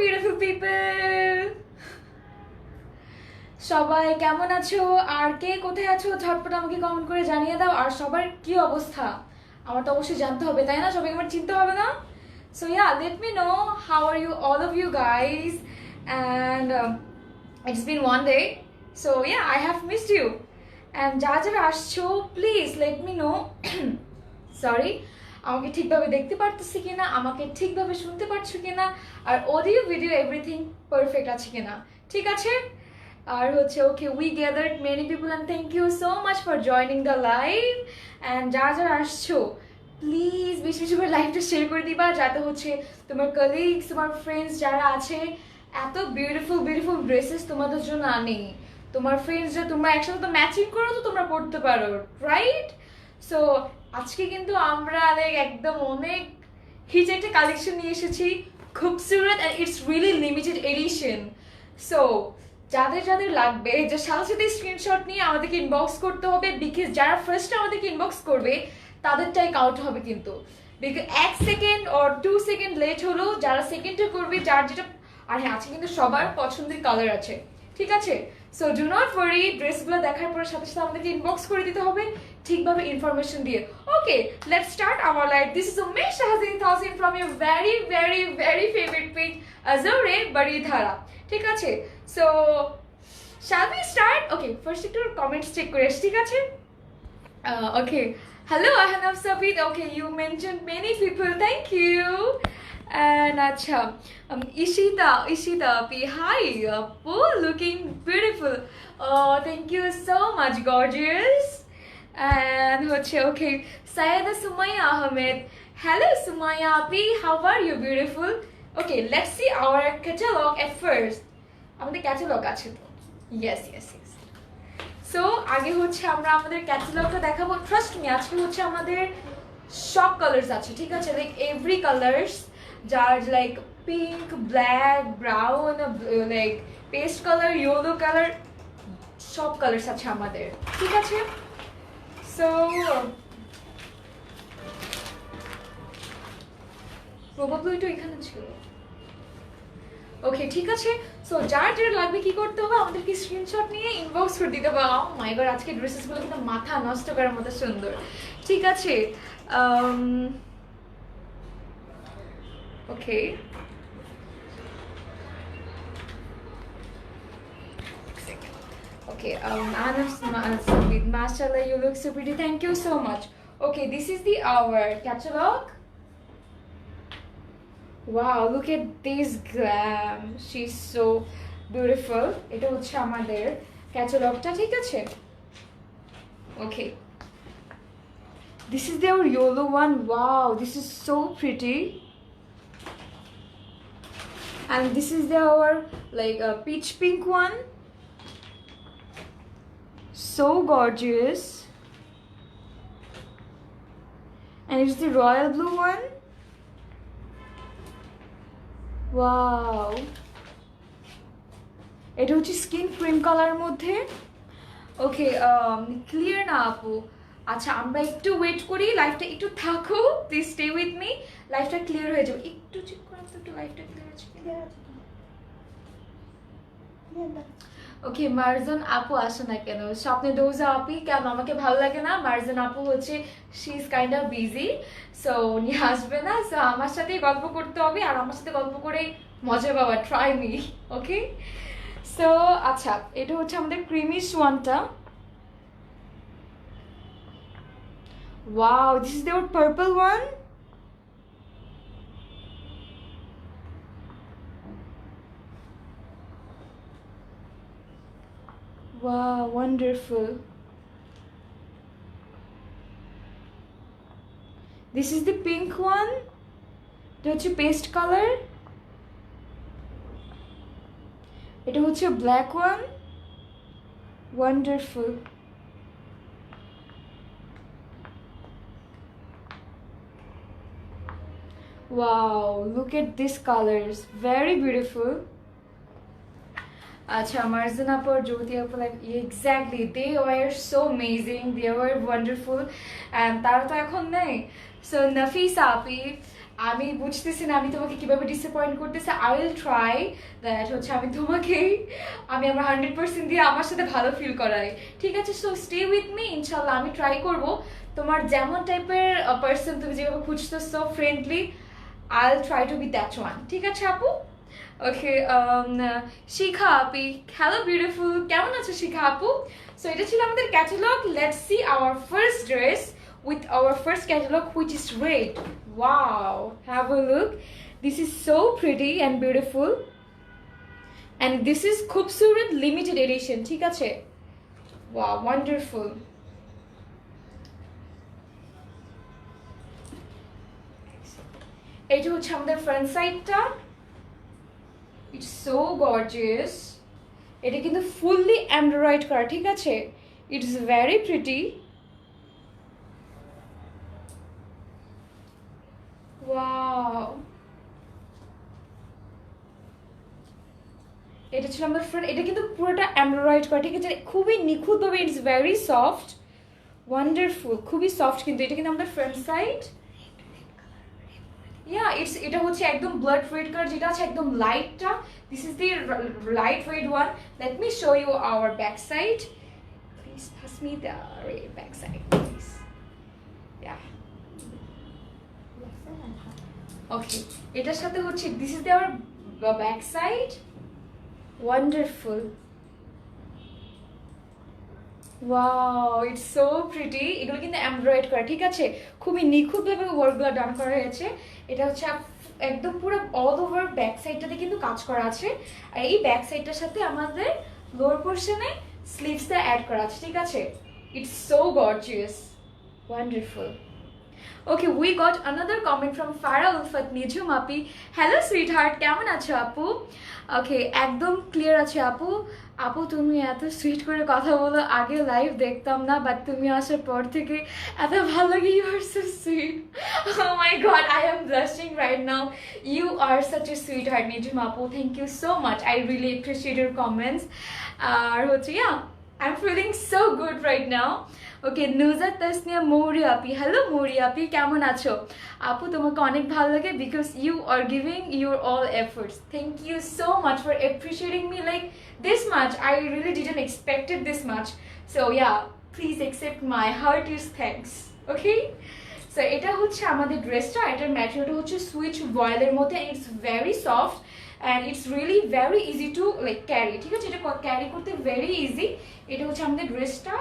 beautiful people! সবাই কেমন আছো আর কে কোথায় আছো ঝটপট আমাকে কমেন্ট করে জানিয়ে দাও আর সবার কি অবস্থা আমার তো অবশ্যই জানতে হবে তাই না সবাইকে আমার চিনতে হবে না so yeah let me know how are you all of you guys and it's been one day so yeah I have missed you and যারা আসছো please let me know sorry আমাকে ঠিকভাবে দেখতে পারতেছি কিনা আমাকে ঠিকভাবে শুনতে পারছো কিনা আর অডিও ভিডিও এভরিথিং পারফেক্ট আছে কিনা ঠিক আছে আর হচ্ছে okay we gathered many people and thank you so much for joining the live and যারা আসছো প্লিজ বেশি বেশি করে লাইভটা শেয়ার করে দিবা যাতে হচ্ছে তোমার কলিগস তোমার ফ্রেন্ডস যারা আছে এত বিউটিফুল বিউটিফুল ড্রেসেস তোমাদের জন্য আনি তোমার ফ্রেন্ডস যে তোমরা একসাথে তো ম্যাচিং করো তো তোমরা পড়তে পারো রাইট সো আজকে কিন্তু আমরা লাইক একদম অনেক হিট একটা কালেকশন নিয়ে এসেছি খুবসুরত and it's really limited edition so যাদের যাদের লাগবে যে সাথে সাথে স্ক্রিনশট নিয়ে আমাদেরকে ইনবক্স করতে হবে বিকজ যারা ফার্স্ট আমাদেরকে ইনবক্স করবে তাদেরটাই কাউন্ট হবে কিন্তু because 1 second or 2 second late হলেও যারা সেকেন্ডে করবে যার যেটা আর হ্যাঁ আছে কিন্তু সবার পছন্দের কালার আছে ঠিক আছে সো ডু নট ওয়ারি ড্রেসগুলো দেখার পরে সাথে সাথে আমাদেরকে ইনবক্স করে দিতে হবে ঠিকভাবে ইনফরমেশন দিয়ে okay let's start our live this is Umesh Shahjin Tahsin from your very very very favourite page আজরে বাড়িধারা ঠিক আছে so shall we start okay first একটু কমেন্টস চেক করে আসি ঠিক আছে okay hello Ahnaf Sabit okay you mentioned many people thank you and acha Ishita P hi Appu looking beautiful oh thank you so much gorgeous and hoche okay Sayeda Sumaya Ahmed hello Sumaya P how are you beautiful okay let's see our catalog at first আমাদের catalogue আছে তো yes yes yes so আগে হচ্ছে আমরা আমাদের ক্যাটালগটা দেখাবো trust me আজকে হচ্ছে আমাদের সব কালার্স আছে ঠিক আছে লাইক এভরি কালার্স যার like pink black brown like paste colour yellow colour সব কালার্স আছে আমাদের ঠিক আছে সো প্রবাবলি তো এখানে ছিল ওকে ঠিক আছে সো যার যেটা লাগবে কি করতে হবে আমাদেরকে স্ক্রিনশট নিয়ে ইনবক্স করে দিতে হবে ও মাই গড আজকে ড্রেসেসগুলো কিন্তু মাথা নষ্ট করার মতো সুন্দর ঠিক আছে ওকে okay Ahnaf Sabit mashallah you look so pretty thank you so much okay this is the our catalog wow look at this glam she's so beautiful এটা হচ্ছে আমাদের ক্যাটালগটা ঠিক আছে okay this is their yellow one wow this is so pretty and this is their like a peach pink one so gorgeous and it's the royal blue one wow এটা হচ্ছে skin cream colour মধ্যে okay clear না আপু আচ্ছা আমরা একটু wait করি লাইফটা একটু থাকো প্লিজ স্টে উইথ মি লাইফটা ক্লিয়ার হয়ে যাবে একটু চেক করো তো একটু লাইফটা ক্লিয়ার আছে ওকে মারজান আপু আসে না কেন স্বপ্নে দৌজা আপি কেন আমাকে ভালো লাগে না মারজান আপু হচ্ছে she is kind of busy so উনি আসবে না সো আমার সাথেই গল্প করতে হবে আর আমার সাথে গল্প করে মজা পাওয়া ট্রাই মি ওকে সো আচ্ছা এটা হচ্ছে আমাদের ক্রিমিশ ওয়ানটা ওয়াও দিস ইজ দেওয়ার purple one wow wonderful this is the pink one এটা হচ্ছে পেস্ট কালার এটা হচ্ছে black one wonderful wow look at these colors very beautiful Acha, Marzan appa or Jyoti appa, like exactly, they were so amazing, they were wonderful, and তারা তো এখন নেই। So Nafisa আপি, আমি বুঝতেছি না আমি তোমাকে কিভাবে ডিসঅ্যাপয়েন্ট করতেছি। আই উইল ট্রাই দ্যাট হচ্ছে আমি তোমাকে আমি আমার 100% দিয়ে আমার সাথে ভালো ফিল করাই, ঠিক আছে? সো স্টে উইথ মি, ইনশাল্লাহ আমি ট্রাই করব তোমার যেমন টাইপের পার্সন তুমি যেভাবে খুঁজতেছো friendly, I will try to be that one, ঠিক আছে আপু? ওকে, শিখা আপি, হ্যালো বিউটিফুল, কেমন আছো শিখা আপু? সো এটা ছিল আমাদের catalogue. Let's see our first dress with our first catalog, which is red. Wow, have a look. This is so pretty and beautiful, and this is Khubsurat limited edition, ঠিক আছে? Wow, wonderful. এটা হচ্ছে আমাদের front সাইডটা। It's so gorgeous. এটা কিন্তু fully embroidery করা, ঠিক আছে? It's very pretty. Wow. এটা ছিল আমার ফ্রেন্ড, এটা কিন্তু পুরোটা এমব্রয়ডারি করা, ঠিক আছে? খুবই নিখুঁতভাবে, ইটস ভেরি সফট, ওয়ান্ডারফুল, খুবই সফট। কিন্তু এটা কিন্তু আমাদের ফ্রন্ট সাইড। ইয়া, এটা হচ্ছে একদম ব্লাড রেড কালার, যেটা আছে একদম লাইটটা। This is the light red one. Let me show you our back side. Please pass me the back side please. Yeah, okay, এটার সাথে হচ্ছে this is their back side. Wonderful, wow, it's so pretty. এগুলো কিন্তু embroidery করা, ঠিক আছে? খুবই নিখুঁতভাবে ওয়ার্কগুলো ডান করা হয়েছে। এটা হচ্ছে একদম পুরো অল ওভার ব্যাক সাইডটাতে কিন্তু কাজ করা আছে, আর এই ব্যাক সাইডটার সাথে আমাদের লোয়ার পোর্শনে স্লিভসটা অ্যাড করা আছে, ঠিক আছে? It's so gorgeous, wonderful. Okay, we got another comment from Farah Ulfat Nijum api. Hello sweetheart, কেমন আছো আপু? Okay, একদম ক্লিয়ার আছে আপু। আপু তুমি এত সুইট করে কথা বলো, আগে লাইভ দেখতাম না, বাট তুমি আসার পর থেকে এত ভালো লাগে। You are so sweet. Oh my god, I am blushing right now. You are such a sweetheart Nijum আপু, thank you so much. I really appreciate your comments. আর হচ্ছে I'm feeling so good right now. ওকে, নুজাত তাসনিয়া মৌরি আপি, hello মৌরি আপি, কেমন আছো? আপু তোমাকে অনেক ভালো লাগে because you are giving your all efforts. Thank you so much for appreciating me like this much. I really didn't expected this much. So yeah, please accept my heart is thanks. Okay, so এটা হচ্ছে আমাদের ড্রেসটা। এটার ম্যাটেরিয়ালটা হচ্ছে Swiss ভয়েলের মধ্যে, it's very soft and it's really very easy to like carry, ঠিক আছে? এটা ক্যারি করতে ভেরি ইজি। এটা হচ্ছে আমাদের ড্রেসটা,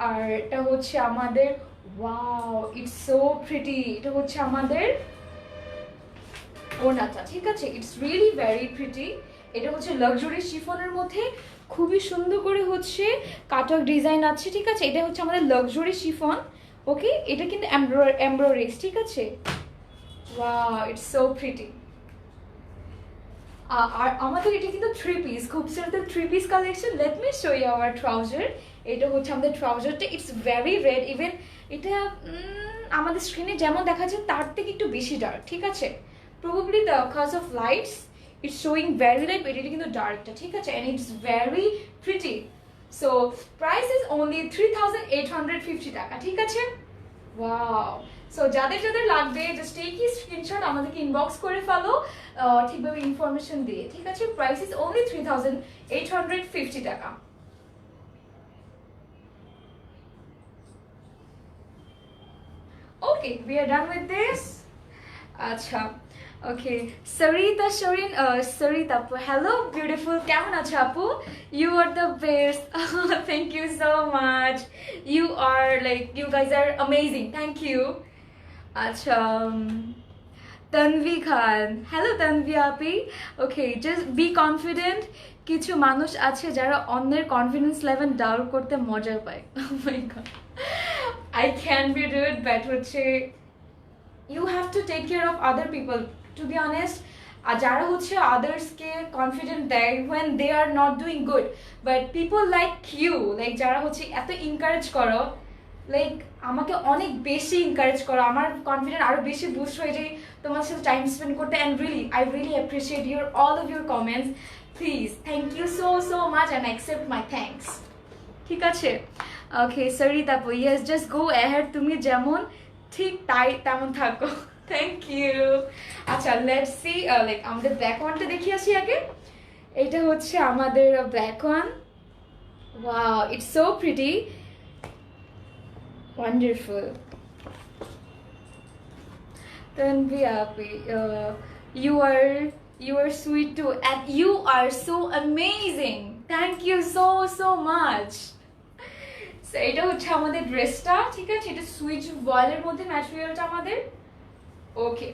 আর এটা হচ্ছে আমাদের, ওয়াও, ইটস সো প্রিটি। এটা হচ্ছে আমাদের ওড়নাটা, ঠিক আছে? It's really very pretty. এটা হচ্ছে লাক্সারি শিফনের মধ্যে খুবই সুন্দর করে হচ্ছে কাটক ডিজাইন আছে, ঠিক আছে? এটা হচ্ছে আমাদের লাক্সারি শিফন। ওকে, এটা কিন্তু এমব্রয়ডারি, ঠিক আছে? Wow, it's so pretty. আর আমাদের এটা কিন্তু থ্রি পিস, খুব সুন্দর three piece collection. Let me show you our trouser. এটা হচ্ছে আমাদের ট্রাউজারটা, ইটস ভেরি রেড। ইভেন এটা আমাদের স্ক্রিনে যেমন দেখা যায় তার থেকে একটু বেশি ডার্ক, ঠিক আছে? Probably the cause of lights it's showing very light, but এটা কিন্তু ডার্কটা, ঠিক আছে? And it's very pretty. So price is only 3850 taka, ঠিক আছে? ওয়াও। সো যাদের যাদের লাগবে জাস্ট টেক ই স্ক্রিনশট, আমাদেরকে ইনবক্স করে ফেলো ঠিকভাবে ইনফরমেশন দিয়ে, ঠিক আছে? প্রাইস ইজ অনলি 3850 টাকা। ওকে, we are done with this. আচ্ছা, ওকে, সরিতা শরিন, সরিতা আপু, হ্যালো বিউটিফুল, কেমন আছো আপু? You are the best. Thank you so much. You are like, you guys are amazing, thank you. আচ্ছা, তানভি খান, হ্যালো তানভি আপি। Okay, just be confident. কিছু মানুষ আছে যারা অন্যের কনফিডেন্স লেভেল ডাউন করতে মজা পায়। Oh my god, I can be rude, but হচ্ছে you have to take care of other people, to be honest. আর যারা হচ্ছে আদার্সকে কনফিডেন্ট দেয় when they are not doing good, but people like you, like যারা হচ্ছে এত encourage করো, like আমাকে অনেক বেশি এনকারেজ করো, আমার কনফিডেন্ট আরো বেশি বুস্ট হয়ে যায় তোমার সাথে টাইম স্পেন্ড করতে। And really I really appreciate your all of your comments. Please, thank you so so much and accept my thanks. ঠিক আছে, ওকে সরিত আপু, ইয়েস জাস্ট গো অ্যাহেড, তুমি যেমন ঠিক তাই তেমন থাকো। Thank you. আচ্ছা লেটস সি, লাইক আমাদের ব্ল্যাক ওয়ানটা দেখি আসি আগে। এটা হচ্ছে আমাদের black one. Wow, it's so pretty, wonderful. Tanvi api, you are sweet too and you are so amazing. Thank you so so much. So এটা হচ্ছে আমাদের ড্রেসটা, ঠিক আছে? এটা সুইচ ভয়েলের মধ্যে ম্যাটেরিয়ালটা আমাদের। ওকে,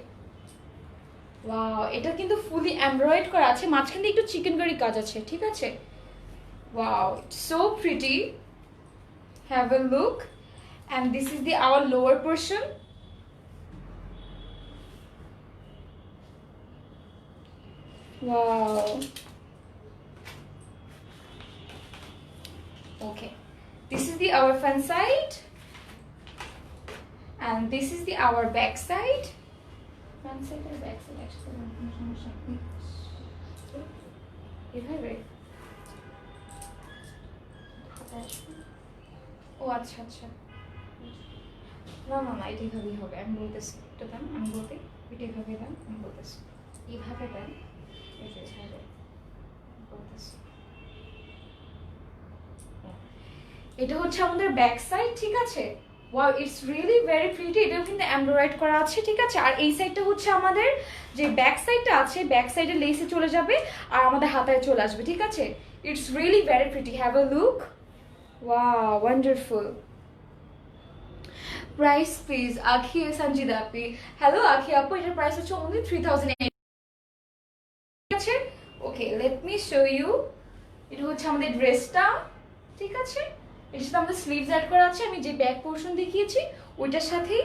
ওয়াও, এটা কিন্তু ফুলি এমব্রয়েড করা আছে, মাঝখানে একটু চিকেন কারি কাজ আছে, ঠিক আছে? Wow, so pretty, have a look. and this is the our lower portion. Wow. Okay, this is the our front side and this is the our back side. Front side or back side actually এভাবে। ও আচ্ছা আচ্ছা, না না না, এটা এভাবেই হবে। আমি বলতেছি, এটা দেন, আমি বলতে, এটা এভাবে দেন, আমি বলতেছি এইভাবে দেন, এটা ছাড়ে বলতেছি। এটা হচ্ছে আমাদের ব্যাক সাইড, ঠিক আছে? Wow, it's really very pretty. এটাও কিন্তু এমব্রয়েড করা আছে, ঠিক আছে? আর এই সাইডটা হচ্ছে আমাদের যে ব্যাক সাইডটা আছে, ব্যাক সাইডে লেসে চলে যাবে আর আমাদের হাতায় চলে আসবে, ঠিক আছে? It's really very pretty, have a look. Wow, wonderful. Price please, আখি সঞ্জিদা আপি। হ্যালো আখি আপু, এটার প্রাইস হচ্ছে only 3008, ঠিক আছে? ওকে, লেট মি শো ইউ। এটা হচ্ছে আমাদের ড্রেসটা, ঠিক আছে? এর সাথে আমাদের স্লিভস অ্যাড করা আছে, আমি যে ব্যাক পোর্শন দেখিয়েছি ওইটার সাথেই।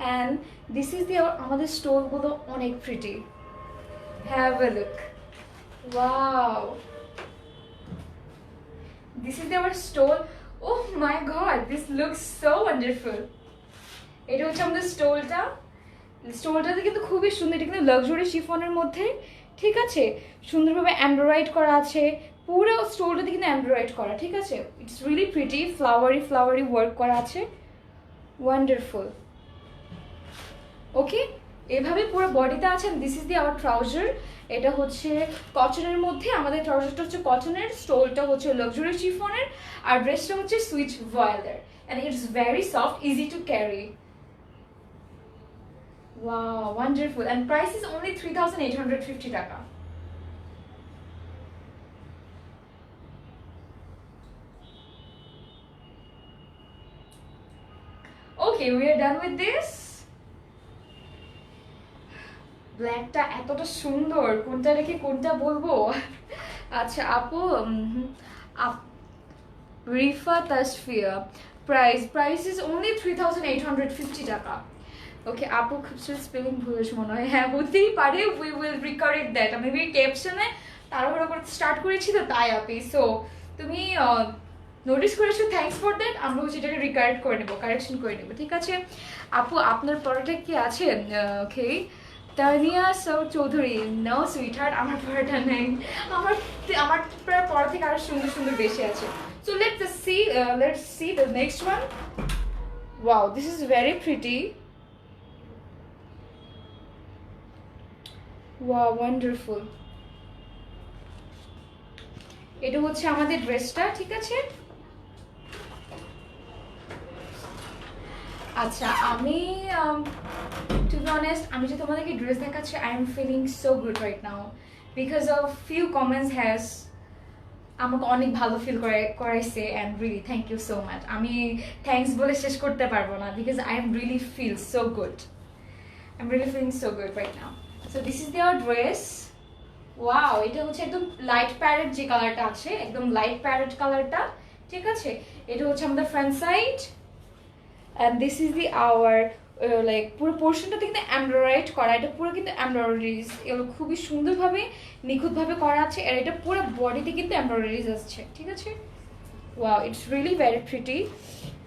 অ্যান্ড দিস ইজ দি আমাদের স্টোলগুলো অনেক pretty, have a look. Wow, this is the our stole. Oh my god, this looks so wonderful. এটা হচ্ছে আমাদের স্টোলটা। স্টোলটাতে কিন্তু খুবই সুন্দর, এটা কিন্তু লাক্সারি শিফনের মধ্যে, ঠিক আছে? সুন্দরভাবে এমব্রয়েড করা আছে, পুরো স্টোলটাতে কিন্তু এমব্রয়েড করা, ঠিক আছে? It's really pretty, flowery flowery work করা আছে, ওয়ান্ডারফুল। ওকে, এভাবে পুরো বডিতে আছে। This is the our trouser. এটা হচ্ছে কটনের মধ্যে, আমাদের ট্রাউজারটা হচ্ছে কটনের, স্টোলটা হচ্ছে লাক্সারি শিফনের, আর ড্রেসটা হচ্ছে সুইচ ভয়েলের। And it's very soft, easy to carry. Wow, wonderful. And price is only 3850 taka. Okay, we are done with this. ব্ল্যাকটা এতটা সুন্দর, কোনটা রেখে কোনটা বলবো? আচ্ছা আপু, Rifa Tasfia, price is only 3850 টাকা। ওকে আপু, খুব স্পেলিং ভুল হয়েছে মনে হয়। হ্যাঁ, হতেই পারে, উই উইল রিকারেক্ট দ্যাট। আমি ক্যাপশনে তাড়াহুড়ো করে স্টার্ট করেছি তো তাই আপি। সো তুমি নোটিস করেছো, থ্যাঙ্কস ফর দ্যাট। আমরা হচ্ছে এটাকে রিকারেক্ট করে নেবো, কারেকশন করে নেবো, ঠিক আছে? আপু আপনার পড়াটা কি আছে? ওকে, তানিয়া চৌধুরী, নো সুইটহার্ট, আমার পড়াটা নেই। আমার পড়া থেকে আরো সুন্দর সুন্দর বেশি আছে। So let's see the next one. Wow, this is very pretty. Wow, wonderful. এটা হচ্ছে আমাদের ড্রেসটা, ঠিক আছে? আচ্ছা, আমি টু বি অনেস্ট, আমি যে তোমাদেরকে ড্রেস দেখাচ্ছি, I am feeling so good right now because of few comments has আমাকে অনেক ভালো ফিল করাইছে। And really thank you so much. আমি থ্যাঙ্কস বলে শেষ করতে পারবো না because I am really feel so good. I am really feeling so good right now. So this is their dress. Wow, এটা হচ্ছে একদম লাইট প্যারেট যে কালারটা আছে, একদম লাইট প্যারেট কালারটা, ঠিক আছে? এটা হচ্ছে আমাদের front side. And this is the our like পুরো পোর্শনটাতে কিন্তু এমব্রয়েড করা, এটা পুরো কিন্তু এমব্রয়ডারিজ, এগুলো খুবই সুন্দরভাবে নিখুঁতভাবে করা আছে। আর এটা পুরো বডিতে কিন্তু এমব্রয়ডারিজ আসছে, ঠিক আছে? Wow, it's really very pretty,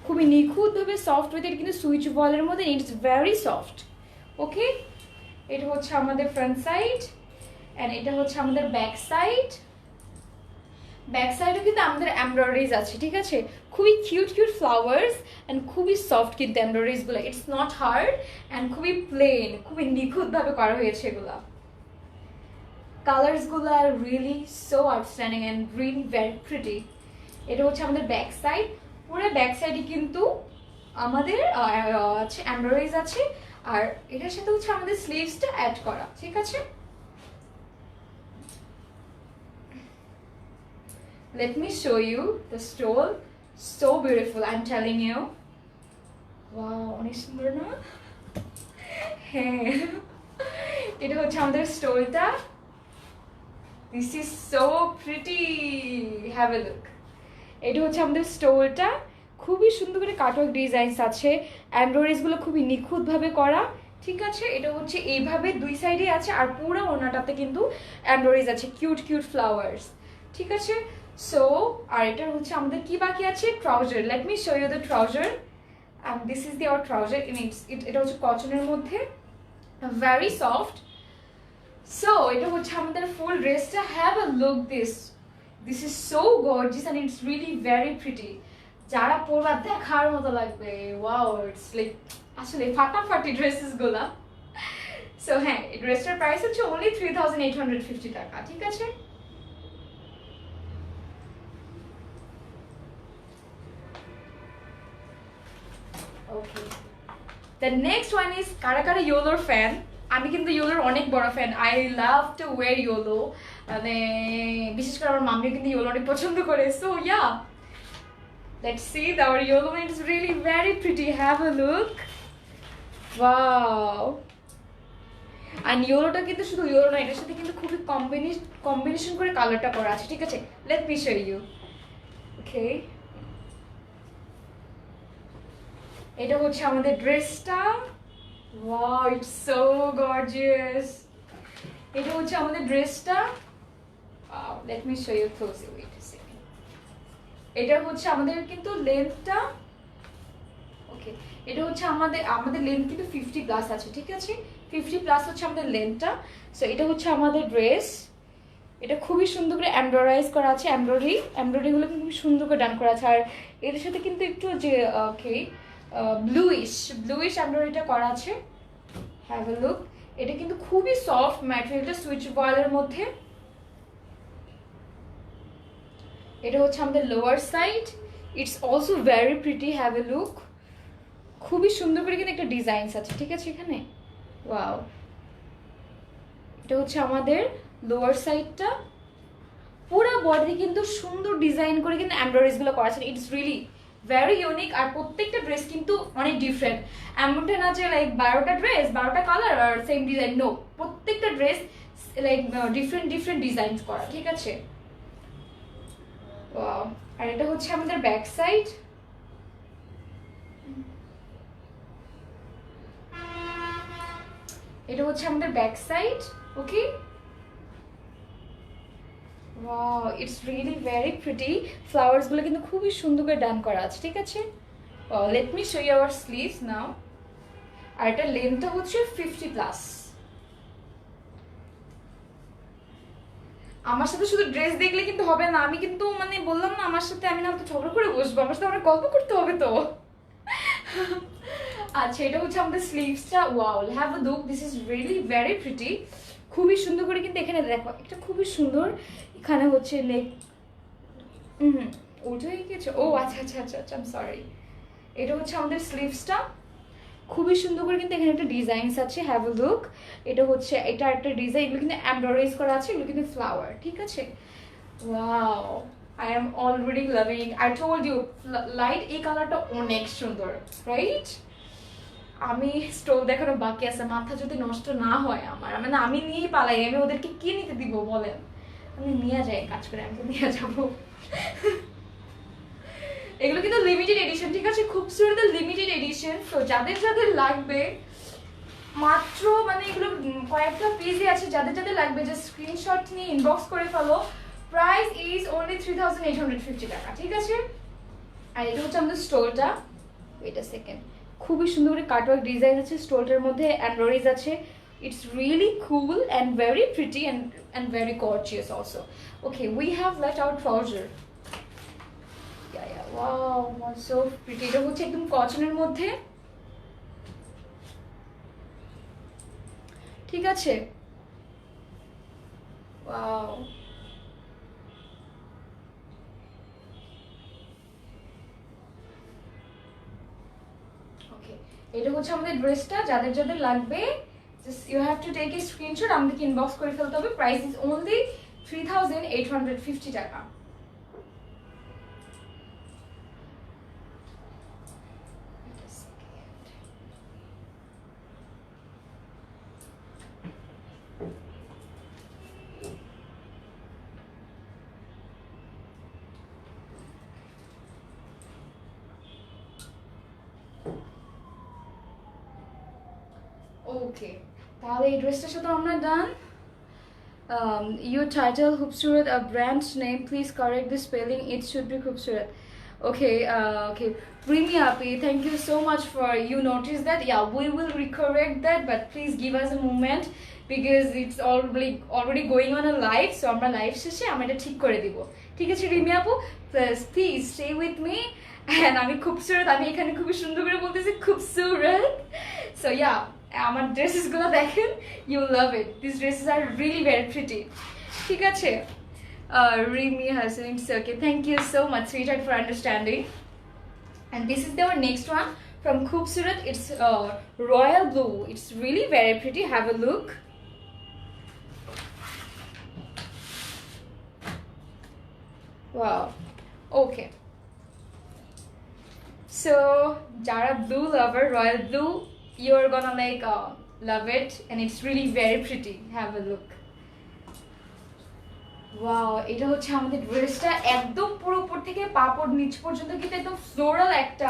খুবই নিখুঁতভাবে সফট ওয়েতে, এটা কিন্তু সুইচ বলের মধ্যে, ইটস ভেরি সফট। ওকে, এটা হচ্ছে আমাদের ফ্রন্ট সাইড অ্যান্ড এটা হচ্ছে আমাদের ব্যাক সাইড। ব্যাক সাইডেও কিন্তু আমাদের এমব্রয়ডারিজ আছে, ঠিক আছে, খুবই কিউট কিউট ফ্লাওয়ার্স অ্যান্ড খুবই সফট কিন্তু এমব্রয়ডারিজগুলো, ইটস নট হার্ড অ্যান্ড খুবই প্লেন, খুবই নিখুঁতভাবে করা হয়েছে এগুলো। কালার্সগুলো আর really so outstanding and really very pretty. এটা হচ্ছে আমাদের ব্যাক সাইড, পুরো ব্যাক সাইডে কিন্তু আমাদের আছে এমব্রয়ডারিজ আছে, আর এটার সাথে হচ্ছে আমাদের স্লিভসটা অ্যাড করা, ঠিক আছে। Let me show you the stole. So beautiful, I'm telling you. Wow, অনেক সুন্দর না? হ্যাঁ, এটা হচ্ছে আমাদের স্টোলটা। This is so pretty. Have a look. এটা হচ্ছে আমাদের স্টোলটা, খুবই সুন্দর করে কাটওয়ার্ক ডিজাইনস আছে, এমব্রয়ডারিজগুলো খুবই নিখুঁতভাবে করা, ঠিক আছে। এটা হচ্ছে এইভাবে দুই সাইডে আছে, আর পুরো ওনাটাতে কিন্তু এমব্রয়ডারিজ আছে, কিউট কিউট ফ্লাওয়ার্স, ঠিক আছে। সো আর এটা হচ্ছে আমাদের কি বাকি আছে, trouser. Let me show you the trouser, and this is the our trouser. এটা হচ্ছে কটনের মধ্যে, ভেরি সফট। সো এটা হচ্ছে আমাদের ফুল ড্রেসটা। Have a look this, this is so gorgeous and it's really very pretty. যারা পরবা দেখার মতো লাগবে, ওয়াও, ইটস লাইক আসলে ফাটাফাটি ড্রেসেস গুলা। সো হ্যাঁ, এই ড্রেসটার প্রাইস হচ্ছে অনলি 3850 টাকা, ঠিক আছে। ওকে, দ্য নেক্সট ওয়ান ইজ কারা কারা ইয়োলোর ফ্যান। আমি কিন্তু ইয়োলোর অনেক বড় fan, I love to wire yellow, মানে বিশেষ করে আমার মাম্মিও কিন্তু ইয়োলো অনেক পছন্দ করে। So yeah, let's see our YOLO, and it's really very pretty. Have a look. Wow. And YOLOটা কিন্তু শুধু YOLO না, এটার সাথে কিন্তু খুবই কম্বিনেশন করে কালারটা করা আছে, ঠিক আছে। Let me show you. Okay. এটা হচ্ছে আমাদের ড্রেসটা। Wow, it's so gorgeous. এটা হচ্ছে আমাদের ড্রেসটা। Wow, let me show you closely. Wait a second. এটা হচ্ছে আমাদের কিন্তু লেন্থটা, ওকে, এটা হচ্ছে আমাদের লেন্থ কিন্তু 50+ আছে, ঠিক আছে, 50+ হচ্ছে আমাদের লেন্থটা। সো এটা হচ্ছে আমাদের ড্রেস। এটা খুবই সুন্দর করে এমব্রয়ডারাইজ করা আছে, এমব্রয়ডারিগুলো কিন্তু খুবই সুন্দর করে ডান করা আছে, আর এর সাথে কিন্তু একটু যে ওকে ব্লুইশ এমব্রয়ডারিটা করা আছে। Have a look. এটা কিন্তু খুবই সফট ম্যাটেরিয়ালটা, সুইচ বয়েলের মধ্যে। এটা হচ্ছে আমাদের lower side, it's also very pretty. Have a look, খুবই সুন্দর করে কিন্তু একটা ডিজাইনস আছে, ঠিক আছে এখানে। ওয়াও, এটা হচ্ছে আমাদের লোয়ার সাইডটা, পুরো বডি কিন্তু সুন্দর ডিজাইন করে কিন্তু এমব্রয়ডারিজগুলো করা আছে। ইটস রিয়েলি ভেরি ইউনিক, আর প্রত্যেকটা ড্রেস কিন্তু অনেক ডিফারেন্ট। এমনটা না যে লাইক 12টা ড্রেস 12টা কালার আর সেম ডিজাইন, নো, প্রত্যেকটা ড্রেস লাইক ডিফারেন্ট ডিজাইন করা, ঠিক আছে। ওয়াও, আর এটা হচ্ছে আমাদের ব্যাক সাইড। এটা হচ্ছে আমাদের back side, okay. Wow, it's really very pretty. Flowers গুলো কিন্তু খুবই সুন্দর করে ডান করা আছে, ঠিক আছে। Let me show you our sleeves now. আর এটা লেন্থটা হচ্ছে 50+। আমার সাথে শুধু ড্রেস দেখলে কিন্তু হবে না, আমি কিন্তু মানে বললাম না, আমার সাথে আমি না তো ঝগড়া করে বসবো, আমার সাথে অনেক গল্প করতে হবে তো। আচ্ছা, এটা হচ্ছে আমাদের স্লিভসটা। Wow, have a look, this is really very pretty. খুবই সুন্দর করে কিন্তু এখানে দেখো, একটা খুবই সুন্দর এখানে হচ্ছে লেগ উঠে গেছে। ও আচ্ছা আচ্ছা আচ্ছা আচ্ছা, আই এম সরি। এটা হচ্ছে আমাদের স্লিভসটা, খুবই সুন্দর করে কিন্তু এখানে একটা ডিজাইনস আছে। Have a look. এটা হচ্ছে এটা একটা ডিজাইন, এগুলো কিন্তু এমব্রয়ডারাইজ করা আছে, এগুলো কিন্তু ফ্লাওয়ার, ঠিক আছে। Wow, I am already loving. I told you, light এই কালারটা অনেক সুন্দর, রাইট। আমি স্টোল দেখানো বাকি আছে, মাথা যদি নষ্ট না হয় আমার, মানে আমি নিয়েই পালাই, আমি ওদেরকে কি নিতে দিব বলেন, আমি নিয়ে যাই, কাজ করে আমি তো নিয়ে যাবো। এগুলো কিন্তু লিমিটেড এডিশন, ঠিক আছে, খুবসুরত লিমিটেড এডিশন। তো যাদের যাদের লাগবে, মাত্র মানে এগুলো কয়েকটা পিসই আছে, যাদের যাদের লাগবে যে স্ক্রিনশট নিয়ে ইনবক্স করে ফেলো। প্রাইস ইজ অনলি 3850 টাকা, ঠিক আছে। আর এটা হচ্ছে আমাদের স্টোলটা। ওয়েট আ সেকেন্ড, খুবই সুন্দর করে কাটওয়ার্ক ডিজাইন আছে স্টোলটার মধ্যে, এমব্রয়ডারিজ আছে, It's really cool and very pretty and very gorgeous also. Okay, we have left our trouser. Wow, so pretty. এটা হচ্ছে একদম কটনের মধ্যে, ঠিক আছে? ওয়াও, ওকে, এটা হচ্ছে আমাদের ড্রেসটা। যাদের যাদের লাগবে just you have to take a screenshot, আমাদেরকে ইনবক্স করে ফেলতে হবে। প্রাইস ইজ only 3850 টাকা। ওকে, তাহলে এই ড্রেসটার সাথে আমরা ডান। Your title Khoobsurat, a brand name, please correct the spelling, it should be Khoobsurat. Okay, okay, Primi Api, thank you so much for you notice that. Yeah, we will recorrect that, but please give us a moment because it's already going on a live, so আমরা live শেষে আমরা এটা ঠিক করে দিব, ঠিক আছে রিমি আপু? Please stay with me. and আমি খুবসুরত, আমি এখানে খুবই সুন্দর করে বলতেছি খুবসুরত। so yeah, আমার ড্রেসেসগুলো দেখেন, you love it, this dresses are really very pretty, ঠিক আছে? Rimi Hassan, it's okay, thank you so much sweetheart for understanding. And this is our next one from Khoobsurat. It's royal blue, it's really very pretty, have a look. Wow, okay, so jara blue lover, royal blue, you're gonna like love it, and it's really very pretty, have a look. Wow, এটা হচ্ছে আমাদের ড্রেসটা একদম পুরো উপর থেকে পাপড় নিচ পর্যন্ত কিন্তু একদম ফ্লোরাল, একটা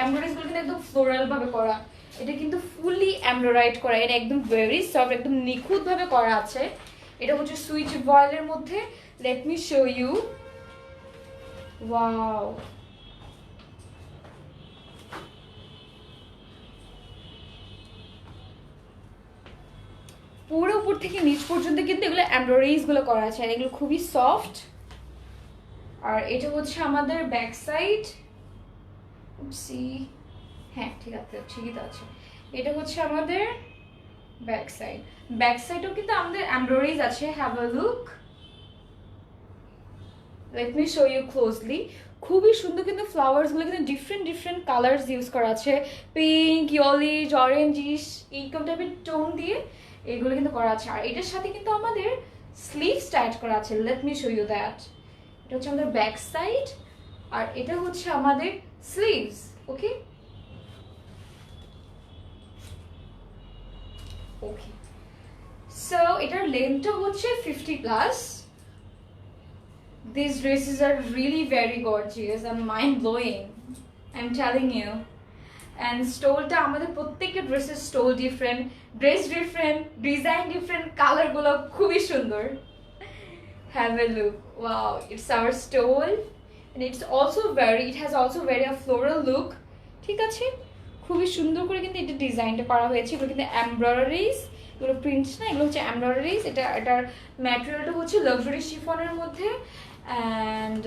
এমব্রয়ডারিগুলো কিন্তু একদম ফ্লোরাল ভাবে করা। এটা কিন্তু ফুললি এমব্রয়ডারিড করা, এটা একদম ভেরি সফট, একদম নিখুঁত ভাবে করা আছে। এটা হচ্ছে সুইচ ভয়েলের মধ্যে, let me show you. Wow, পুরো উপর থেকে নিচ পর্যন্ত কিন্তু এগুলো এমব্রয়ডারিজগুলো করা আছে, আর এগুলো খুবই সফট। আর এটা হচ্ছে আমাদের ব্যাক সাইড, হ্যাঁ ঠিক আছে, ঠিকই তো আছে। এটা হচ্ছে আমাদের ব্যাক সাইড, ব্যাক সাইডেও কিন্তু আমাদের এমব্রয়ডারিজ আছে, have a look, let me show you closely. খুবই সুন্দর কিন্তু ফ্লাওয়ার্সগুলো কিন্তু ডিফারেন্ট কালার্স ইউজ করা আছে, পিঙ্ক, ইয়েলোইশ, অরেঞ্জিশ, এইরকম টাইপের টোন দিয়ে এগুলো কিন্তু করা আছে। আর এটার সাথে কিন্তু আমাদের স্লিভস টাইট করা আছে, let me show you that. এটা হচ্ছে আমাদের ব্যাক সাইড, আর এটা হচ্ছে আমাদের স্লিভস। ওকে ওকে, সো এটার লেন্থটা হচ্ছে 50+। These dresses are really very gorgeous and mind-blowing, I'm telling you. And স্টোলটা আমাদের প্রত্যেকটা ড্রেসের stole different, dress different, design different, কালারগুলো খুবই সুন্দর। Have a look, wow, it's hour stole, and it has also very a floral look, ঠিক আছে? খুবই সুন্দর করে কিন্তু এটা ডিজাইনটা করা হয়েছে। এগুলো কিন্তু এমব্রয়ডারিজ, এগুলো প্রিন্টস না, এগুলো হচ্ছে এমব্রয়ডারিজ। এটার ম্যাটেরিয়ালটা হচ্ছে লাক্সারি শিফনের মধ্যে। and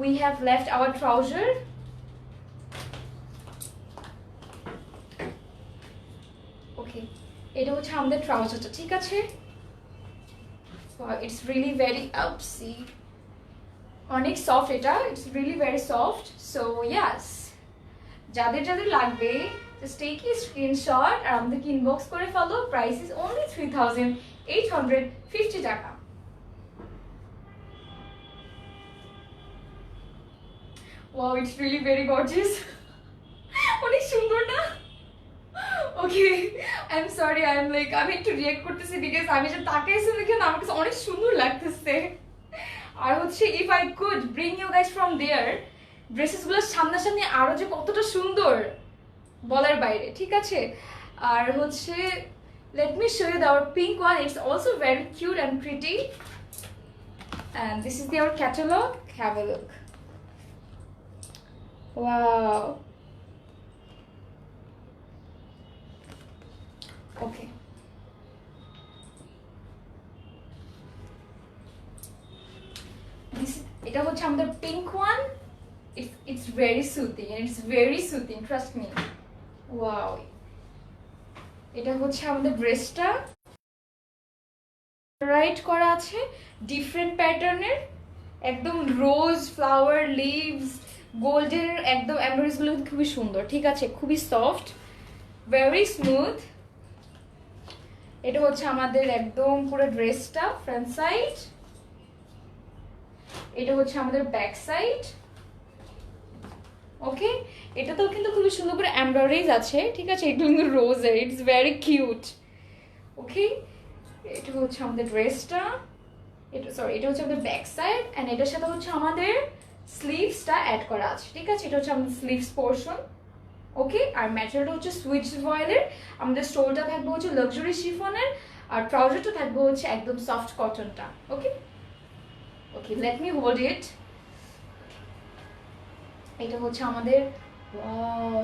we have left our trouser. ওকে, এটা হচ্ছে আমাদের ট্রাউজারটা, ঠিক আছে? ইটস রিয়েলি ভেরি আপসি, অনেক সফট এটা, it's really very soft. So ইয়াস, যাদের যাদের লাগবে জাস্ট টেক এ স্ক্রিনশট আর আমাদেরকে ইনবক্স করে ফেলো। প্রাইস ইজ অনলি 3850 টাকা। Wow, it's really very gorgeous, অনেক সুন্দর না? ওকে, আই এম সরি, আমি একটু রিয়েক্ট করতেছি বিকজ আমি যে তাকাইছি দেখে না আমার কাছে অনেক সুন্দর লাগতেছে। আর হচ্ছে if I could bring you guys from there, ড্রেসেসগুলো সামনাসামনি আরো যে কতটা সুন্দর বলার বাইরে, ঠিক আছে? আর হচ্ছে let me show you our pink one, it's also very cute and pretty, and this is our catalogue, have a look. Wow, okay, এটা হচ্ছে আমাদের pink one. It's very soothing and it's very soothing, trust me. Wow. এটা হচ্ছে আমাদের ড্রেসটা right করা আছে different প্যাটার্নের, একদম রোজ ফ্লাওয়ার লিভস গোল্ডের একদম এমব্রয়ডারিজ গুলো খুবই সুন্দর, ঠিক আছে, খুবই সফট, ভেরি স্মুথ। এটা হচ্ছে আমাদের একদম পুরো ড্রেসটা ফ্রন্ট সাইড, এটা হচ্ছে আমাদের ব্যাক সাইড। ওকে, এটাতেও কিন্তু খুবই সুন্দর করে এমব্রয়ডারিজ আছে, ঠিক আছে, এটা কিন্তু রোজের, ইটস ভেরি কিউট। ওকে, এটা হচ্ছে আমাদের ড্রেসটা, এটা হচ্ছে আমাদের ব্যাক সাইড এন্ড এটার সাথে হচ্ছে আমাদের স্লিভসটা অ্যাড করা আছে, ঠিক আছে, এটা হচ্ছে আমাদের স্লিভস পোরশন। ওকে, আর ম্যাটেরিয়ালটা হচ্ছে সুইচ ভয়েলের, আমাদের স্টোলটা থাকবে হচ্ছে লাক্সারি শিফনের, আর ট্রাউজারটা থাকবে হচ্ছে একদম সফট কটনটা। Okay okay, let me hold it. এটা হচ্ছে আমাদের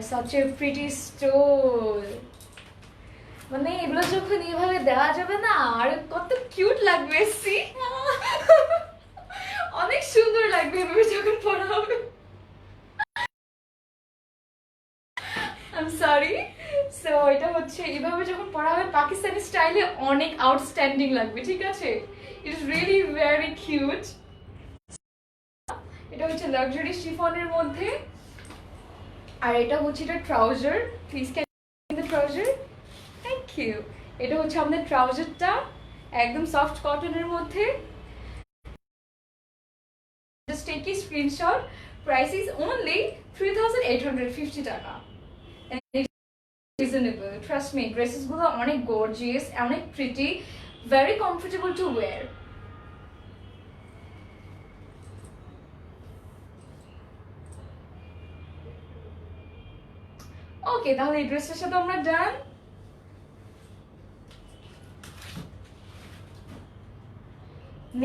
সাচ এ প্রিটি স্টোল, মানে এগুলো যখন এইভাবে দেওয়া যাবে না আর কত কিউট লাগবে, সি অনেক সুন্দর লাগবে এভাবে যখন পরা হবে। I am sorry. সো এটা হচ্ছে এইভাবে যখন পরা হবে পাকিস্তানি স্টাইলে অনেক আউটস্ট্যান্ডিং লাগবে, ঠিক আছে, it is really very cute. এটা হচ্ছে লাক্সারি শিফনের মধ্যে, আর এটা হচ্ছে এটা trouser, please can the trouser, thank you. এটা হচ্ছে আমাদের ট্রাউজারটা একদম সফট কটনের মধ্যে। Just take a screenshot. Price is only 3,850 টাকা। And it's reasonable. Trust me, dresses গুলো অনেক gorgeous, অনেক pretty, very comfortable to wear. Okay, তাহলে এই ড্রেসটার সাথে আমরা ডান।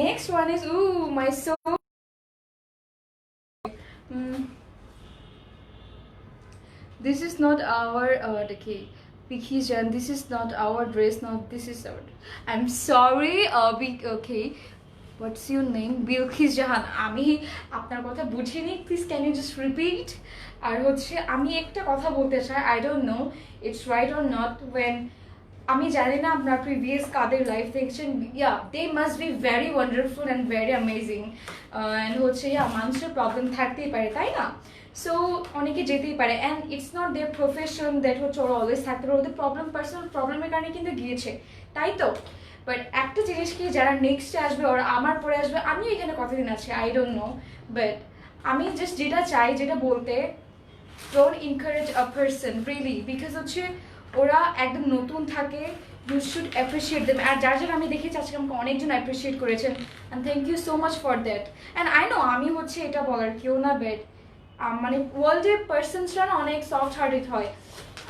Next one is, ooh, my so this is not our okay, Pikhijan, this is not our dress, not this is our, I'm sorry, okay, what's your name? Bilqis Jahan, আমি আপনার কথা বুঝিনি, please can you just repeat. আর হচ্ছে আমি একটা কথা বলতে চাই, I don't know it's right or not, when আমি জানি না আপনার প্রিভিয়াস কাদের লাইফ দেখছেন, yeah they must be very wonderful and very amazing, and হচ্ছে ইয়া মানুষের প্রবলেম থাকতেই পারে, তাই না, সো অনেকে যেতেই পারে, and it's not their profession that হচ্ছে ওরা অলওয়েজ থাকতে পারে, ওদের প্রবলেম পার্সোনাল প্রবলেমের কারণে কিন্তু গিয়েছে, তাই তো। বাট একটা জিনিস কি, যারা নেক্সটে আসবে ওরা আমার পরে আসবে, আমিও এখানে কতদিন আছি আই ডোন্ট নো, বাট আমি জাস্ট যেটা চাই, যেটা বলতে, don't encourage a person really, because হচ্ছে ওরা একদম নতুন থাকে, ইউ শুড অ্যাপ্রিসিয়েট দেম। আর যার যারা আমি দেখেছি আজকে আমাকে অনেকজন অ্যাপ্রিসিয়েট করেছেন, and thank you so much for that. And I know আমি হচ্ছে এটা বলার কেউ না, বাট মানে ওয়ার্ল্ডের পার্সনসরা না অনেক সফট হার্টেড হয়,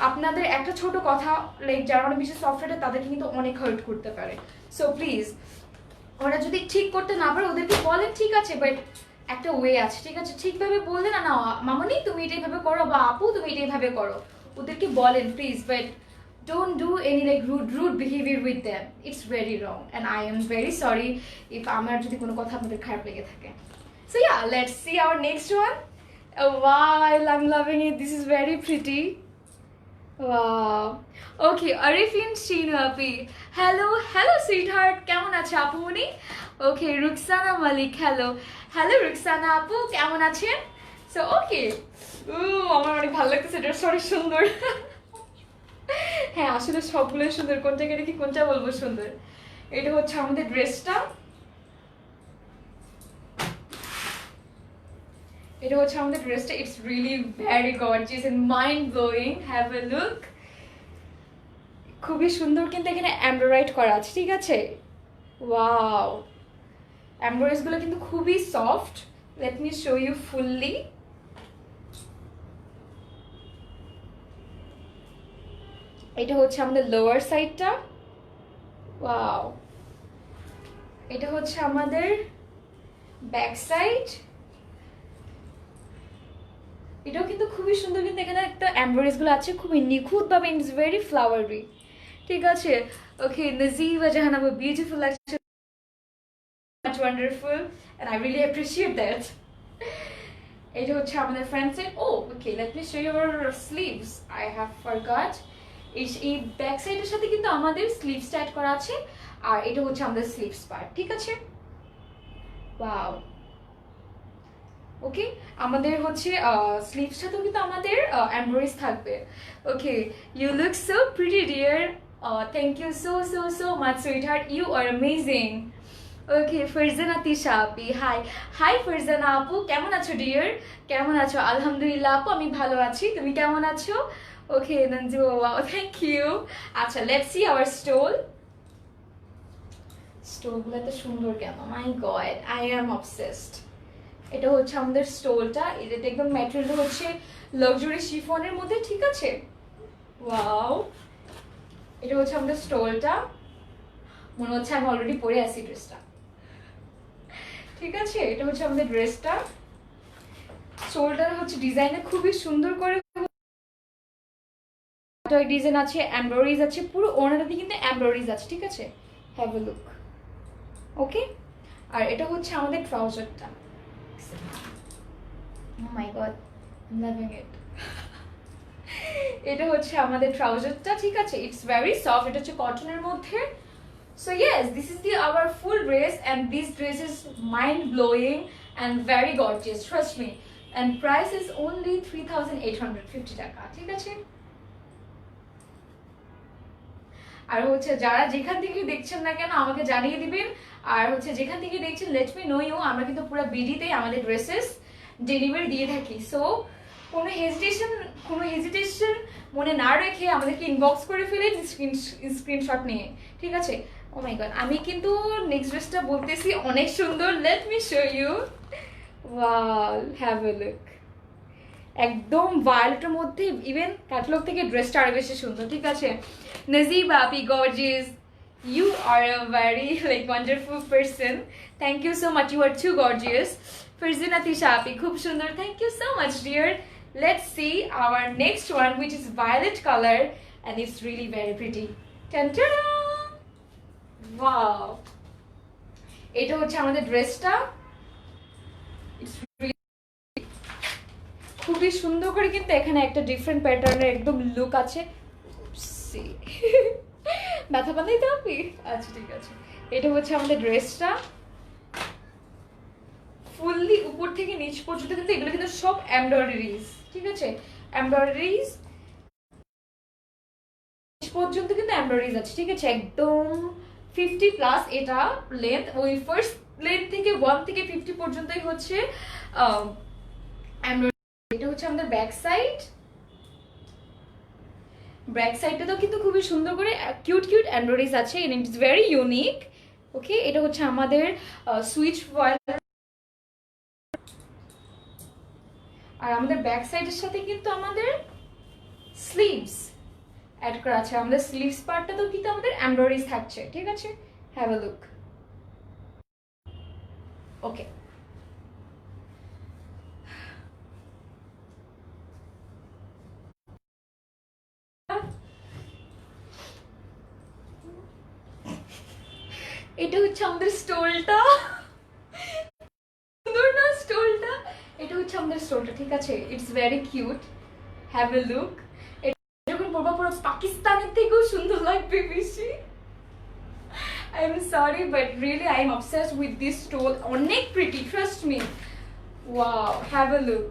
আপনাদের একটা ছোট কথা লাইক যারা অনেক বেশি সফট হার্টেড তাদেরকে কিন্তু অনেক হার্ট করতে পারে। সো প্লিজ, ওরা যদি ঠিক করতে না পারে ওদেরকে বলেন ঠিক আছে, বাট একটা ওয়ে আছে, ঠিক আছে, ঠিকভাবে বললেন না, মামনি তুমি এটা এইভাবে করো, বা আপু তুমি এটা এইভাবে করো, ওদেরকে বলেন please, but don't do any like rude behavior with them, it's very wrong and I am very sorry if আমার যদি কোনো কথা আপনাদের খারাপ লেগে থাকে। So yeah, let's see our next one. Oh wow, I'm loving it, this is very pretty. Wow. Okay, Arifin Shinapi. Hello sweetheart, কেমন আছে আপুনি? Okay, Ruxana Malik, hello Ruxana আপু, কেমন আছেন? So okay, আমার অনেক ভালো লাগতেছে, এটা সরি সুন্দর। হ্যাঁ আসলে সবগুলোই সুন্দর, কোনটাকে রেখে কোনটা বলবো সুন্দর। এটা হচ্ছে আমাদের ড্রেসটা, এটা হচ্ছে আমাদের ড্রেসটা, it's really very gorgeous and mind blowing, have a look, খুবই সুন্দর, কিন্তু এখানে এমব্রয়ডারি করা আছে, ঠিক আছে, ওয়াও, এমব্রয়ডারিজ গুলো কিন্তু খুবই soft, let me show you fully. এটা হচ্ছে আমাদের লোয়ার সাইডটা, ওয়াও, এটা হচ্ছে আমাদের ব্যাক সাইড, এটাও কিন্তু খুবই সুন্দর, কিন্তু এখানে একটা এমব্রয়ডারিজ গুলো আছে খুবই নিখুঁত ভাবে, ইটস ভেরি ফ্লাওয়ারি, ঠিক আছে। ওকে, নাজিবা জাহান আপু বিউটিফুল লাগছে, much wonderful and I really appreciate that. এটা হচ্ছে আমাদের front side. Oh okay, let me show your sleeves, I have forgot. এই ব্যাক সাইডের সাথে কিন্তু আমাদের স্লিভস অ্যাড করা আছে, আর এটা হচ্ছে আমাদের স্লিভস পার্ট, ঠিক আছে। ওয়াও, ওকে, আমাদের হচ্ছে স্লিভসটাতেও কিন্তু আমাদের এমব্রয়ডারিজ থাকবে। Okay, you look so pretty dear, thank you so so so much sweetheart, you are amazing. Okay, Farzana Tisha আপি, হাই হাই ফারজানা আপু, কেমন আছো ডিয়ার? কেমন আছো? আলহামদুলিল্লাহ আপু, আমি ভালো আছি, তুমি কেমন আছো? ওকে নঞ্জু, ওয়াও থ্যাংক ইউ। আচ্ছা, লেটস সি আওয়ার স্টোল। স্টোলগুলো এত সুন্দর কেন, মাই গড, আই অ্যাম অবসেসড। এটা হচ্ছে আমাদের স্টোলটা, এটা একদম ম্যাটেরিয়াল হচ্ছে লাক্সারি শিফনের মধ্যে, ঠিক আছে। ওয়াও, এটা হচ্ছে আমাদের স্টোলটা, মনে হচ্ছে আমি অলরেডি পরে আছি ড্রেসটা, ঠিক আছে। এটা হচ্ছে আমাদের ড্রেসটা, স্টোলটার হচ্ছে ডিজাইনে খুবই সুন্দর করে ডিজাইন আছে, এমব্রয়ডারিজ আছে, পুরো ওড়নাটাতে কিন্তু এমব্রয়ডারিজ আছে, ঠিক আছে। Have a look. ওকে, আর এটা হচ্ছে আমাদের ট্রাউজারটা। Oh my god, I'm loving it. এটা হচ্ছে আমাদের ট্রাউজারটা, ঠিক আছে। ইটস ভেরি সফট, এটা হচ্ছে কটনের মধ্যে। So yes, this is our full dress and this dress is mind blowing and very gorgeous, trust me. And price is only 3,850 টাকা, ঠিক আছে। আর হচ্ছে যারা যেখান থেকে দেখছেন না কেন আমাকে জানিয়ে দিবেন, আর হচ্ছে যেখান থেকে দেখছেন লেট মি নো ইউ। আমরা কিন্তু পুরো বিডিতেই আমাদের ড্রেসেস ডেলিভারি দিয়ে থাকি, সো কোনো হেজিটেশন মনে না রেখে আমাদেরকে ইনবক্স করে ফেলেন স্ক্রিনশট নিয়ে, ঠিক আছে। ও মাই গড, আমি কিন্তু নেক্সট ড্রেসটা বলতেছি অনেক সুন্দর, let me show you. Wow, have a look, একদম ভায়োলেটের মধ্যে, ইভেন ক্যাটালগ থেকে ড্রেসটা আরো বেশি সুন্দর, ঠিক আছে। নাজিবা আপি, gorgeous, you are a very like wonderful person, thank you so much, you are too gorgeous. Farzina Tisha api, khub sundar, thank you so much dear. Let's see our next one, which is violet color and it's really very pretty. Ta-da! Wow, এটা হচ্ছে আমাদের ড্রেসটা, খুবই সুন্দর করে কিন্তু এখানে একটা ডিফারেন্ট প্যাটার্নের একদম লুক আছে। ব্যথা বানাইতে হবে, আচ্ছা ঠিক আছে। এটা হচ্ছে আমাদের ড্রেসটা, ফুললি উপর থেকে নিচ পর্যন্ত কিন্তু এগুলো কিন্তু সব এমব্রয়ডারিজ, ঠিক আছে। এমব্রয়ডারিজ নিচ পর্যন্ত কিন্তু এমব্রয়ডারিজ আছে, ঠিক আছে। একদম 50+ এটা লেন্থ, ওই ফার্স্ট লেন্থ থেকে 1 থেকে 50 পর্যন্তই হচ্ছে এমব্রয়ডারি। এটা হচ্ছে আমাদের ব্যাক সাইড, ব্যাক সাইডটাতেও কিন্তু খুবই সুন্দর করে কিউট কিউট এমব্রয়ডারিজ আছে, এন্ড ইটস ভেরি ইউনিক। ওকে, এটা হচ্ছে আমাদের সুইচ ফয়েল, আর আমাদের ব্যাক সাইডের সাথে কিন্তু আমাদের স্লিভস অ্যাড করা আছে। আমাদের স্লিভস পার্টটাতেও কিন্তু আমাদের এমব্রয়ডারিজ থাকছে, ঠিক আছে। Have a look. ওকে, এটা হচ্ছে আমাদের স্টোলটা, সুন্দর না স্টোলটা? এটা হচ্ছে আমাদের স্টোলটা, ঠিক আছে। It's very cute, have a look. এটা যখন পরবা পুরো পাকিস্তানের থেকেও সুন্দর লাগবে বেশি। I am sorry but really I am obsessed with this stole, অনেক pretty, trust me. Wow, have a look,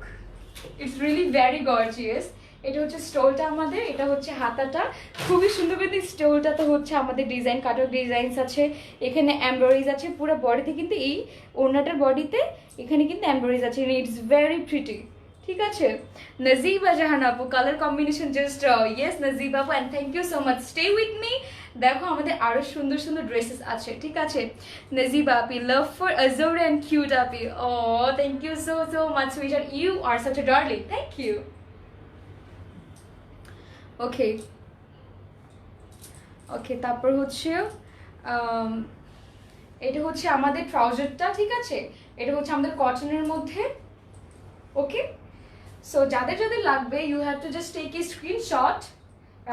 it's really very gorgeous. এটা হচ্ছে স্টোলটা আমাদের, এটা হচ্ছে হাতাটা, খুবই সুন্দর করে স্টোলটাতে হচ্ছে আমাদের ডিজাইন কাটার ডিজাইনস আছে, এখানে এমব্রয়ডারিজ আছে পুরো বডিতে, কিন্তু এই ওড়নাটার বডিতে এখানে কিন্তু এমব্রয়ডারিজ আছে, ইটস ভেরি প্রিটি, ঠিক আছে। নাজিবা জাহান আপু, colour combination just yes Najiba আপু, and thank you so much, stay with me. দেখো আমাদের আরো সুন্দর সুন্দর ড্রেসেস আছে, ঠিক আছে। নাজিবা আপি, লাভ ফর আজর অ্যান্ড কিউট আপি, oh thank you so so much sweetheart, you are such a darling, thank you. Okay okay, তারপর হচ্ছে এটা হচ্ছে আমাদের ট্রাউজারটা, ঠিক আছে। এটা হচ্ছে আমাদের কটনের মধ্যে। ওকে, সো যাদের যাদের লাগবে you have to just take a screenshot,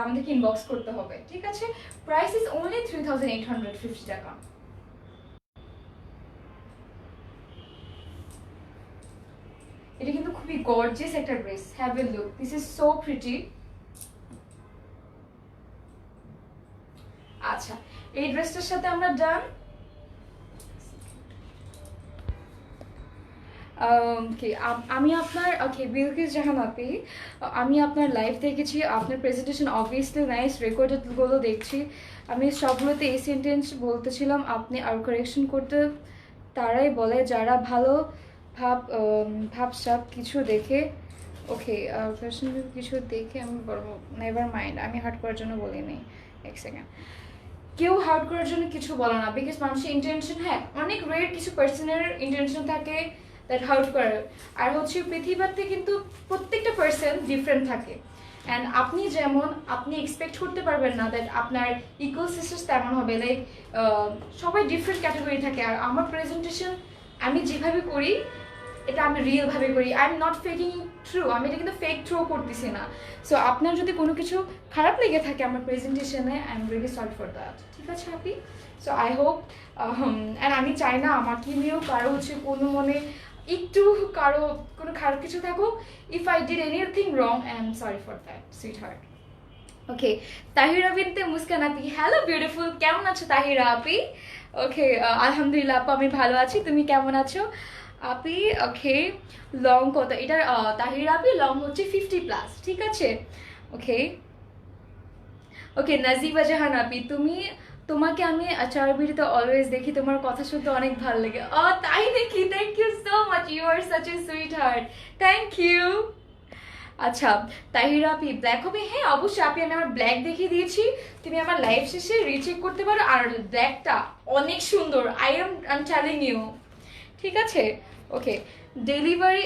আমাদেরকে ইনবক্স করতে হবে, ঠিক আছে। প্রাইস ইজ অনলি 3,850 টাকা। খুবই গর্জিয়াস একটা dress, have a look, this is so pretty. আচ্ছা, এই ড্রেসটার সাথে আমরা ডান। আমি আপনার বিলকিস জাহান আপি, আমি আপনার লাইভ দেখেছি, আপনার প্রেজেন্টেশন অবভিয়াসলি নাইস, রেকর্ডেডগুলো দেখছি। আমি সবগুলোতে এই সেন্টেন্স বলতেছিলাম, আপনি আর কারেকশন করতে তারাই বলে যারা ভালো ভাবসাব কিছু দেখে। ওকে, কিছু দেখে আমি বলবো নেভার মাইন্ড, আমি হার্ট করার জন্য বলিনি। এক সেকেন্ড, কেউ হার্ট করার জন্য কিছু বলে না, বিকজ মানুষের ইন্টেনশন, হ্যাঁ অনেক রেয়ার কিছু পার্সনের ইন্টেনশন থাকে দ্যাট হার্ট করার। আর হচ্ছে পৃথিবীতে কিন্তু প্রত্যেকটা পার্সন ডিফারেন্ট থাকে, অ্যান্ড আপনি যেমন আপনি এক্সপেক্ট করতে পারবেন না দ্যাট আপনার ইকুয়াল সিস্টার্স তেমন হবে, লাইক সবাই ডিফারেন্ট ক্যাটাগরি থাকে। আর আমার প্রেজেন্টেশন আমি যেভাবে করি এটা আমি রিয়েলভাবে করি, I am not faking through, আমি এটা কিন্তু ফেক থ্রু করতেছি না। সো আপনার যদি কোনো কিছু খারাপ লেগে থাকে আমার প্রেজেন্টেশনে, I am really sorry for that, ঠিক আছে happy? So I hope, and আমি চাই না আমাকে নিয়েও কারো হচ্ছে কোনো মনে একটু কারো কোনো খারাপ কিছু থাকুক। If I did anything wrong, I am sorry for that sweetheart. Okay, Tahira Binte Muskan Api, hello beautiful, কেমন আছো তাহিরা আপি? ওকে, আলহামদুলিল্লাহ আপু আমি ভালো আছি, তুমি কেমন আছো আপি? ওকে, লং কত এটার? তাহিরা আপি লং হচ্ছে 50+, ঠিক আছে? ওকে ওকে, নাজিবা জাহান আপি, তোমাকে আমি চারবিড়িতে অলওয়েজ দেখি, তোমার কথা শুনতে অনেক ভালো লাগে। তাই নাকি? Thank you so much, you are such a sweet heart, thank you. আচ্ছা, তাহিরা আপি ব্ল্যাক হবে? হ্যাঁ অবশ্যই আপনি, আমি আমার ব্ল্যাক দেখিয়ে দিয়েছি, তুমি আমার লাইভ শেষে রিচেক করতে পারো। আর ব্ল্যাকটা অনেক সুন্দর, আই এম টেলিং ইউ, ঠিক আছে? ওকে, ডেলিভারি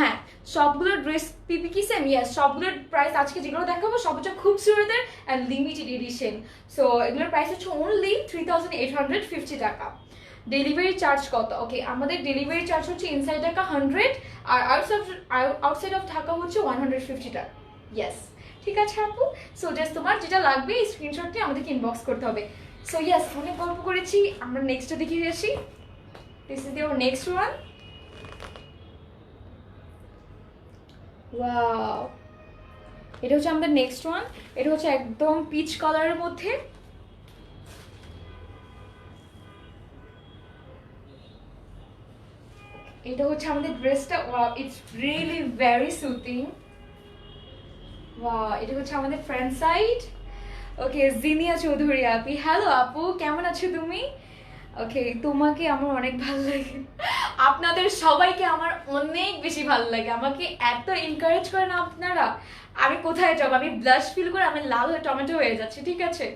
হ্যাঁ সবগুলোর ড্রেস পিপি কি সেম? ইয়াস, সবগুলোর প্রাইস আজকে যেগুলো দেখাবো সব হচ্ছে খুব সুন্দর অ্যান্ড লিমিটেড এডিশন। সো এগুলোর প্রাইস হচ্ছে অনলি 3850 টাকা। ডেলিভারি চার্জ কত? ওকে, আমাদের ডেলিভারি চার্জ হচ্ছে ইনসাইড ঢাকা 100, আর আউটসাইড অফ ঢাকা হচ্ছে 150 টাকা। ইয়েস, ঠিক আছে আপু। সো জাস্ট তোমার যেটা লাগবে এই স্ক্রিনশটটি আমাদেরকে ইনবক্স করতে হবে। সো ইয়েস, অনেক গল্প করেছি, আমরা নেক্সটটা দেখিয়ে আসি। This is your next one. Wow, এটা হচ্ছে আমাদের নেক্সট ওয়ান। এটা হচ্ছে একদম পিচ কালারের মধ্যে। এটা হচ্ছে আমাদের ড্রেসটা। Wow, it's really very soothing. Wow, এটা হচ্ছে আমাদের ফ্রন্ট সাইড। ওকে, জিনিয়া চৌধুরী আপি, হ্যালো আপু, কেমন আছো তুমি? ওকে, তোমাকে আমার অনেক ভালো লাগে, আপনাদের সবাইকে আমার অনেক বেশি ভালো লাগে, আমাকে এত এনকারেজ করেন আপনারা, আমি কোথায় যাবো, আমি ব্লাশ ফিল করে আমি লাল হয়ে টমেটো হয়ে যাচ্ছি, ঠিক আছে?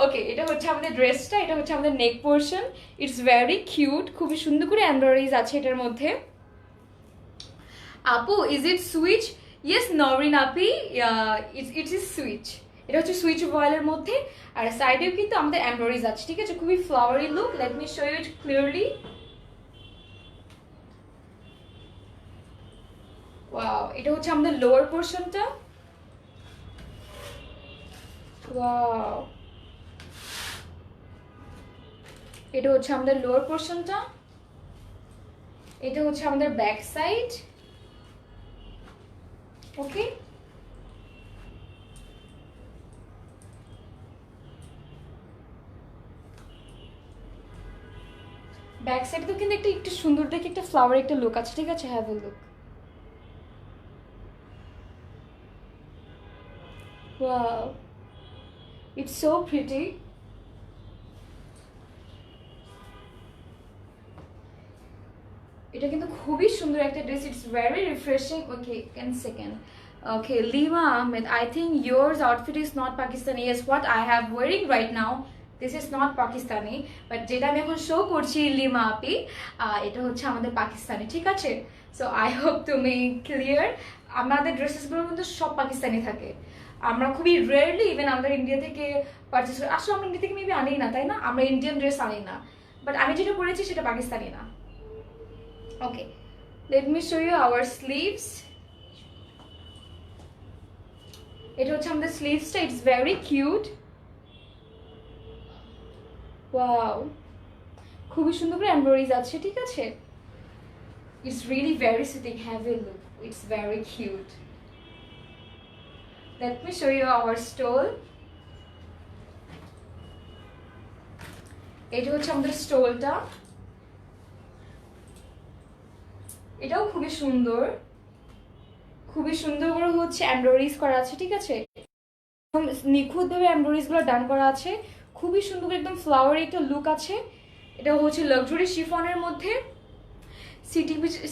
ওকে, এটা হচ্ছে আমাদের ড্রেসটা, এটা হচ্ছে আমাদের নেক পোর্শন, ইটস ভেরি কিউট, খুবই সুন্দর করে এমব্রয়ডারিজ আছে এটার মধ্যে। আপু is it switch? Yes Norin Api, it is switch. এটা হচ্ছে সুইচ ভয়েলের মধ্যে, আর সাইডেও কিন্তু আমাদের এমব্রয়ডারিজ আছে, ঠিক আছে? খুবই flowery look, let me show you it clearly. Wow, এটা হচ্ছে আমাদের লোয়ার পোর্শনটা। ওয়াও, এটা হচ্ছে আমাদের লোয়ার পোর্শনটা। এটা হচ্ছে আমাদের ব্যাক সাইড। ওকে, ব্যাক সাইডে তো কিন্তু একটু সুন্দর দেখে একটা ফ্লাওয়ার একটা লুক আছে, ঠিক আছে? Have a look. Wow, it's so pretty. এটা কিন্তু খুবই সুন্দর একটা dress, it's very refreshing. Okay, can second. Okay, lima Ahmed, I think yours outfit is not Pakistani. Yes, what I have wearing right now, this is not Pakistani, but যেটা আমি এখন show করছি lima আপি, এটা হচ্ছে আমাদের পাকিস্তানি, ঠিক আছে? সো আই হোপ তুমি ক্লিয়ার। আমাদের ড্রেসেসগুলো কিন্তু সব পাকিস্তানি থাকে, আমরা খুবই রেয়ারলি ইভেন আমাদের ইন্ডিয়া থেকে পারচেস করি। আসলে আমরা ইন্ডিয়া থেকে মেবি আনি না, তাই না? আমরা ইন্ডিয়ান ড্রেস আনি না, বাট আমি যেটা পরেছি সেটা পাকিস্তানি না। Okay, let me show you our sleeves. এটা হচ্ছে আমাদের স্লিভসটা, ইটস ভেরি কিউট। ওয়াও, খুবই সুন্দর করে এমব্রয়ডারিজ আছে, ঠিক আছে? It's really very soothing. Have a look. It's very cute. Let me show you our stole. এটা হচ্ছে আমাদের স্টোলটা, এটাও খুবই সুন্দর, খুবই সুন্দর করে হচ্ছে এমব্রয়ডারিজ করা আছে, ঠিক আছে, নিখুঁতভাবে এমব্রয়ডারিজ গুলো ডান করা আছে, খুবই সুন্দর একদম ফ্লাওয়ারি একটা লুক আছে। এটা হচ্ছে লাক্সারি শিফনের মধ্যে।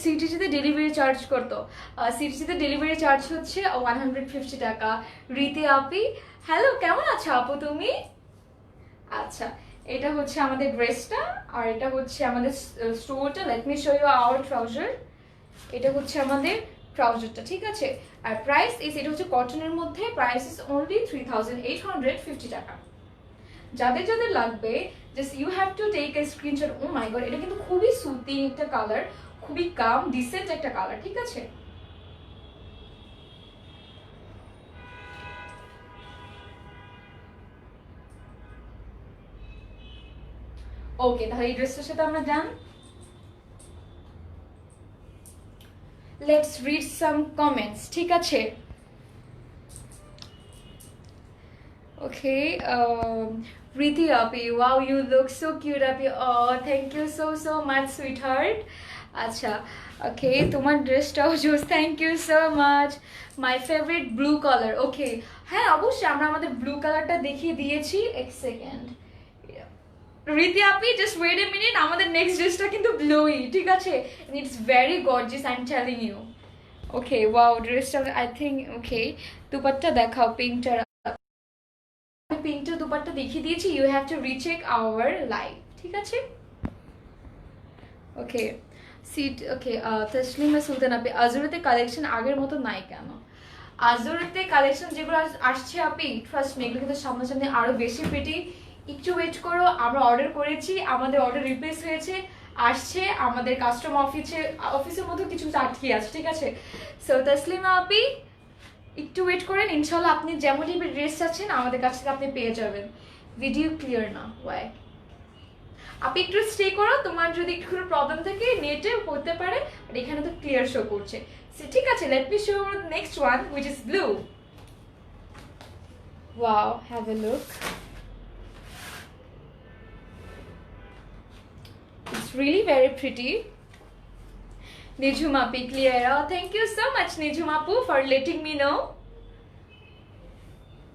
সিটিজিতে ডেলিভারি চার্জ করতো, সিটিজিতে ডেলিভারি চার্জ হচ্ছে 150 টাকা। রীতি আপি, হ্যালো, কেমন আছো আপু তুমি? আচ্ছা, এটা হচ্ছে আমাদের ড্রেসটা, আর এটা হচ্ছে আমাদের স্টোরটা। Let me show you our trouser. এটা হচ্ছে আমাদের ট্রাউজারটা, ঠিক আছে। আর প্রাইস এটা হচ্ছে কটনের মধ্যে, প্রাইস ইজ অনলি 3850 টাকা। যাদের যাদের লাগবে just you have to take a screenshot. Oh my god, এটা কিন্তু খুবই সুতিং একটা কালার, খুবই কাম ডিসেন্ট একটা কালার, ঠিক আছে। ওকে, তাহলে এই ড্রেসটার সাথে আমরা যান। লেটস রিড সাম কমেন্টস, ঠিক আছে। ওকে, Riti Api, wow, you look so cute Api. Oh, thank you so much sweetheart. আচ্ছা, ওকে, তোমার ড্রেসটাও জোস, thank you so much. My favourite blue colour. Okay, হ্যাঁ অবশ্যই আমরা আমাদের ব্লু কালারটা দেখিয়ে দিয়েছি। এক সেকেন্ড রীতি আপনি, জাস্ট ওয়েট এ মিনিট, আমাদের নেক্সট ড্রেসটা কিন্তু ব্লুই, ঠিক আছে, it's very gorgeous, I am telling you. Okay, wow, ড্রেসটা আই থিঙ্ক, ওকে, দুপাট্টা দেখাও, পিঙ্কটা, পিঙ্কটা দুপাট্টা দেখিয়ে দিয়েছি। You have to recheck our live, ঠিক আছে। ওকে, সিট, ওকে, তসলিমা সুলতান আপনি, আজুরিতে কালেকশন আগের মতো নাই কেন? আজুরিতে কালেকশন যেগুলো আসছে আপনি, ট্রাস্ট মি, এগুলো কিন্তু সামনাসামনি আরো বেশি প্রিটি। একটু ওয়েট করো, আমরা অর্ডার করেছি, আমাদের অর্ডার রিপ্লেস হয়েছে, আসছে, আমাদের কাস্টমার অফিসের মধ্যে কিছু আটকে আছে, ঠিক আছে। সো তসলিমা আপনি একটু ওয়েট করেন, ইনশাল্লাহ আপনি যেমন টাইপের ড্রেস চাচ্ছেন আমাদের কাছ থেকে আপনি পেয়ে যাবেন। ভিডিও ক্লিয়ার না, ওয়াই? আপনি একটু স্টে করো, তোমার যদি একটু কোনো প্রবলেম থাকে নেটে হতে পারে, আর এখানে তো ক্লিয়ার শো করছে, ঠিক আছে। Let me show next one which is blue. Wow, have a look, it's really very pretty. Nijum Api, clear. Oh, thank you so much Nijum Apu for letting me know.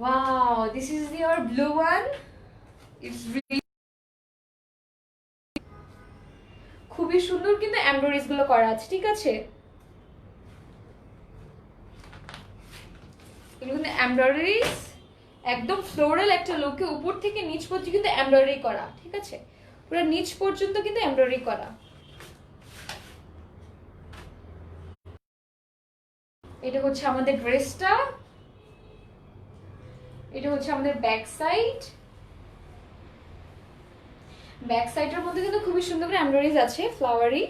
Wow, this is your blue one. It's really খুবই সুন্দর কিন্তু embroideries গুলো করা আছে, ঠিক আছে। এগুলো কিন্তু এমব্রয়ডারিজ একদম ফ্লোরাল একটা লুকে, উপর থেকে নিচ পর্যন্ত কিন্তু এমব্রয়ডারি করা, ঠিক আছে, পুরো নিচ পর্যন্ত কিন্তু এমব্রয়ডারি করা। এটা হচ্ছে আমাদের ড্রেসটা, এটা হচ্ছে আমাদের ব্যাক সাইড। ব্যাক সাইডের মধ্যে কিন্তু খুবই সুন্দর করে এমব্রয়ডারিজ আছে, ফ্লাওয়ারি।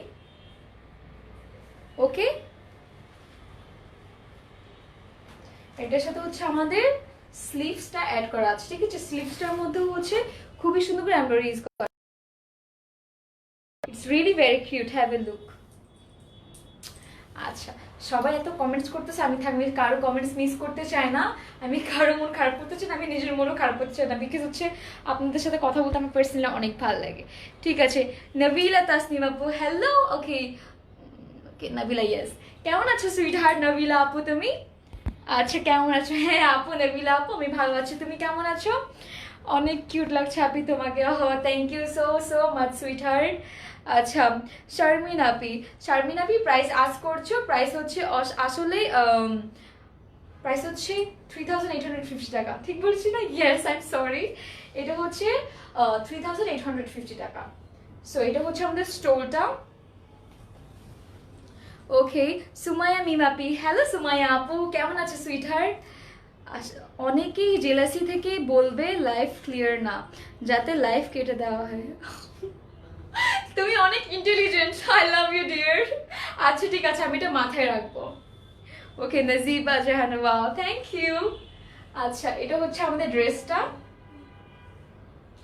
ওকে, এটার সাথে হচ্ছে আমাদের স্লিভসটা অ্যাড করা আছে, ঠিক আছে। স্লিভসটার মধ্যে হচ্ছে খুবই সুন্দর করে এমব্রয়ডারিজ করা। It's really very cute, have a look. আচ্ছা, সবাই এত কমেন্টস করতেছে, আমি কারো কমেন্টস মিস করতে চাই না, আমি কারো মন খারাপ করতে চাই না, আমি নিজের মনও খারাপ করতে চাই না, বিকজ হচ্ছে আপনাদের সাথে কথা বলতে আমার পার্সোনালি অনেক ভালো লাগে, ঠিক আছে। নবিলা তাসনিম আপু, হ্যালো। ওকে, ওকে নবিলা, ইয়েস, কেমন আছো সুইট হার্ট নবিলা আপু তুমি? আচ্ছা, কেমন আছো? হ্যাঁ আপু, নবিলা আপু, আমি ভালো আছি, তুমি কেমন আছো? অনেক কিউট লাগছে আপি তোমাকে। Thank you so much sweet heart. আচ্ছা, শারমিন আপি প্রাইস আস্ক করছো, প্রাইস হচ্ছে আসলে প্রাইস হচ্ছে 3850 টাকা, ঠিক বলছি না? ইয়েস, আই এম সরি, এটা হচ্ছে 3850 টাকা। সো এটা হচ্ছে আমাদের স্টোরটা। ওকে, সুমাইয়া মিম আপি, হ্যালো সুমাইয়া আপু, কেমন আছে সুইট হার্ট? অনেকেই জেলাসি থেকে বলবে লাইফ ক্লিয়ার না, যাতে লাইফ কেটে দেওয়া হয়। তুমি অনেক intelligent, I love you dear. আচ্ছা ঠিক আছে, আমি এটা মাথায় রাখবো। Okay, Najiba Jahanwa, thank you. আচ্ছা, এটা হচ্ছে আমাদের ড্রেসটা,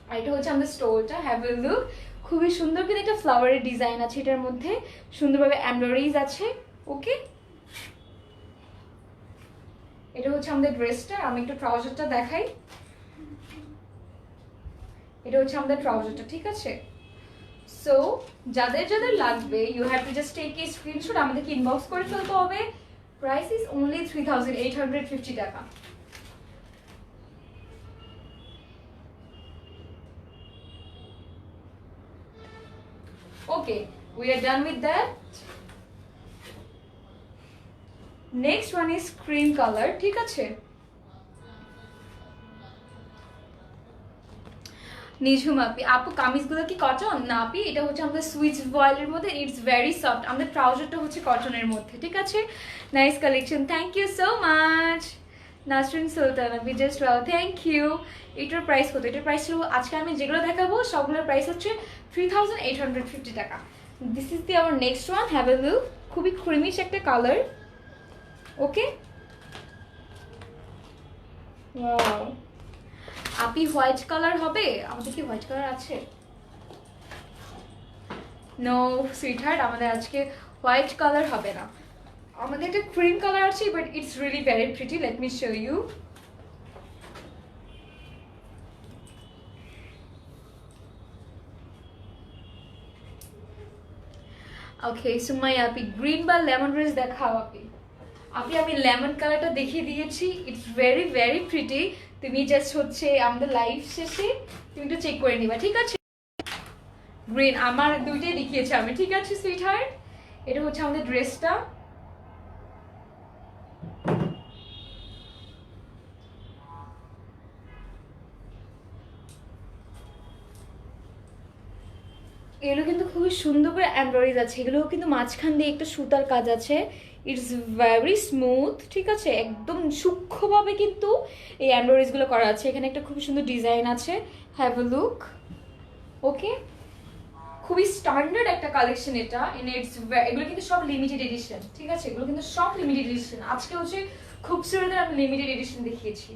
আর এটা হচ্ছে আমাদের স্টোরটা। হ্যাভ এ লুক, খুবই সুন্দর কিন্তু একটা ফ্লাওয়ারের ডিজাইন আছে এটার মধ্যে, সুন্দরভাবে এমব্রয়ডারিজ আছে। ওকে, এটা হচ্ছে আমাদের ড্রেসটা। আমি একটু ট্রাউজারটা দেখাই। এটা হচ্ছে আমাদের ট্রাউজারটা, ঠিক আছে? সো যাদের যাদের লাগবে you have to just take a screenshot, আমাদেরকে ইনবক্স করে ফেলতে হবে। প্রাইস ইজ অনলি 3850 টাকা। ওকে, we are done with that. Next one is cream color, ঠিক আছে? নিঝুম আপি, আপু কামিজগুলো কি কটন? না আপি, এটা হচ্ছে আমাদের সুইচ ভয়েলের মধ্যে, ইটস ভেরি সফট। আমাদের ট্রাউজারটা হচ্ছে কটনের মধ্যে, ঠিক আছে? Nice collection, thank you so much Nasrin Sultan আপি, জাস্ট ওয়াও, থ্যাংক ইউ। এটার প্রাইস কত? এটার প্রাইস হলো, আজকে আমি যেগুলো দেখাবো সবগুলোর প্রাইস হচ্ছে 3850 টাকা। This is the our next one, have a look. খুবই ক্রিমিশ একটা কালার। ওকে, ওয়াও আপি হোয়াইট কালার হবে? আমাদের কি হোয়াইট কালার আছে? নো সুইটহার্ট, আমাদের আজকে হোয়াইট কালার হবে না, আমাদের একটা ক্রিম কালার আছে, but it's really very pretty. Let me show you. Okay Sumai আপি, গ্রিন বা লেমন ড্রেস দেখাও আপি। আপনি আমি লেমন কালারটা দেখিয়ে দিয়েছি, ইটস ভেরি ভেরি প্রিটি। তুমি জাস্ট হচ্ছে আমাদের লাইভ শেষে তুমি একটু চেক করে নিবা, ঠিক আছে? গ্রিন আমার দুইটাই দেখিয়েছি আমি, ঠিক আছে সুইটহার্ট? এটা হচ্ছে আমাদের ড্রেসটা। এগুলো কিন্তু খুবই সুন্দর করে এমব্রয়ডারি আছে, এগুলো কিন্তু মাঝখান দিয়ে একটা সুতার কাজ আছে। ইটস ভেরি স্মুথ, ঠিক আছে? একদম সূক্ষ্মভাবে কিন্তু এই এমব্রয়ডারিজগুলো করা আছে। এখানে একটা খুবই সুন্দর ডিজাইন আছে, হ্যাভ এ লুক। ওকে, খুবই স্ট্যান্ডার্ড একটা কালেকশন এটা। এগুলো কিন্তু সব লিমিটেড এডিশন, ঠিক আছে? এগুলো কিন্তু সব লিমিটেড এডিশন। আজকে হচ্ছে খুবসুরতের আমি লিমিটেড এডিশন দেখিয়েছি।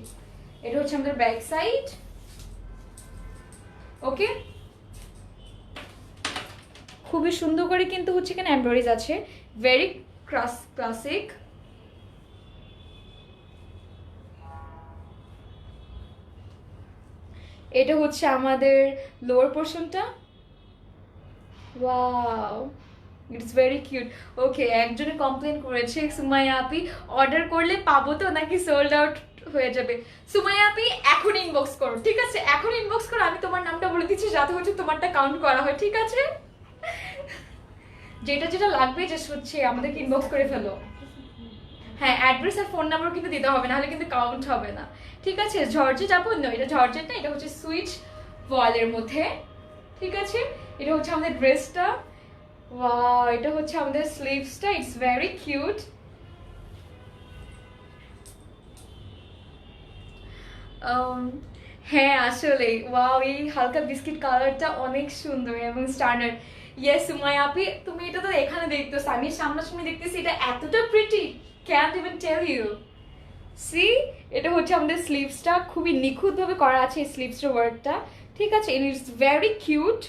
এটা হচ্ছে আমাদের ব্যাক সাইড। ওকে, খুবই সুন্দর করে কিন্তু হচ্ছে এখানে এমব্রয়ডারিজ আছে, ভেরি ক্লাসিক। এটা হচ্ছে আমাদের লোয়ার পোর্শনটা। Wow, it's very cute. Okay, একজনে কমপ্লেন করেছে সুমাইয়া আপি অর্ডার করলে পাবো তো নাকি সোল্ড আউট হয়ে যাবে? সুমাইয়া আপি এখন ইনবক্স করো, ঠিক আছে? এখন ইনবক্স করো, আমি তোমার নামটা বলে দিচ্ছি যাতে হচ্ছে তোমারটা কাউন্ট করা হয়, ঠিক আছে? যেটা যেটা লাগবে জাস্ট হচ্ছে আমাদেরকে ইনবক্স করে ফেলো। হ্যাঁ, অ্যাড্রেস আর ফোন নাম্বার কিন্তু দিতে হবে, নাহলে কিন্তু কাউন্ট হবে না, ঠিক আছে? জর্জেট আপু, না এটা জর্জেট না, এটা হচ্ছে সুইচ ভয়েলের মধ্যে, ঠিক আছে? এটা হচ্ছে আমাদের ড্রেসটা। ওয়াও, এটা হচ্ছে আমাদের স্লিভসটা, ইটস ভেরি কিউট। হ্যাঁ আসলে ওয়াও, এই হালকা বিস্কিট কালারটা অনেক সুন্দর এবং স্ট্যান্ডার্ড। ইয়েস সুমাইয়া আপি, তুমি এটা তো এখানে দেখতেছো, আমি সামনাসামনি দেখতেছি, এটা এতটা pretty, can't even tell you. See, এটা হচ্ছে আমাদের স্লিভসটা, খুবই নিখুঁতভাবে করা আছে এই স্লিভসের ওয়ার্কটা, ঠিক আছে? It's very cute.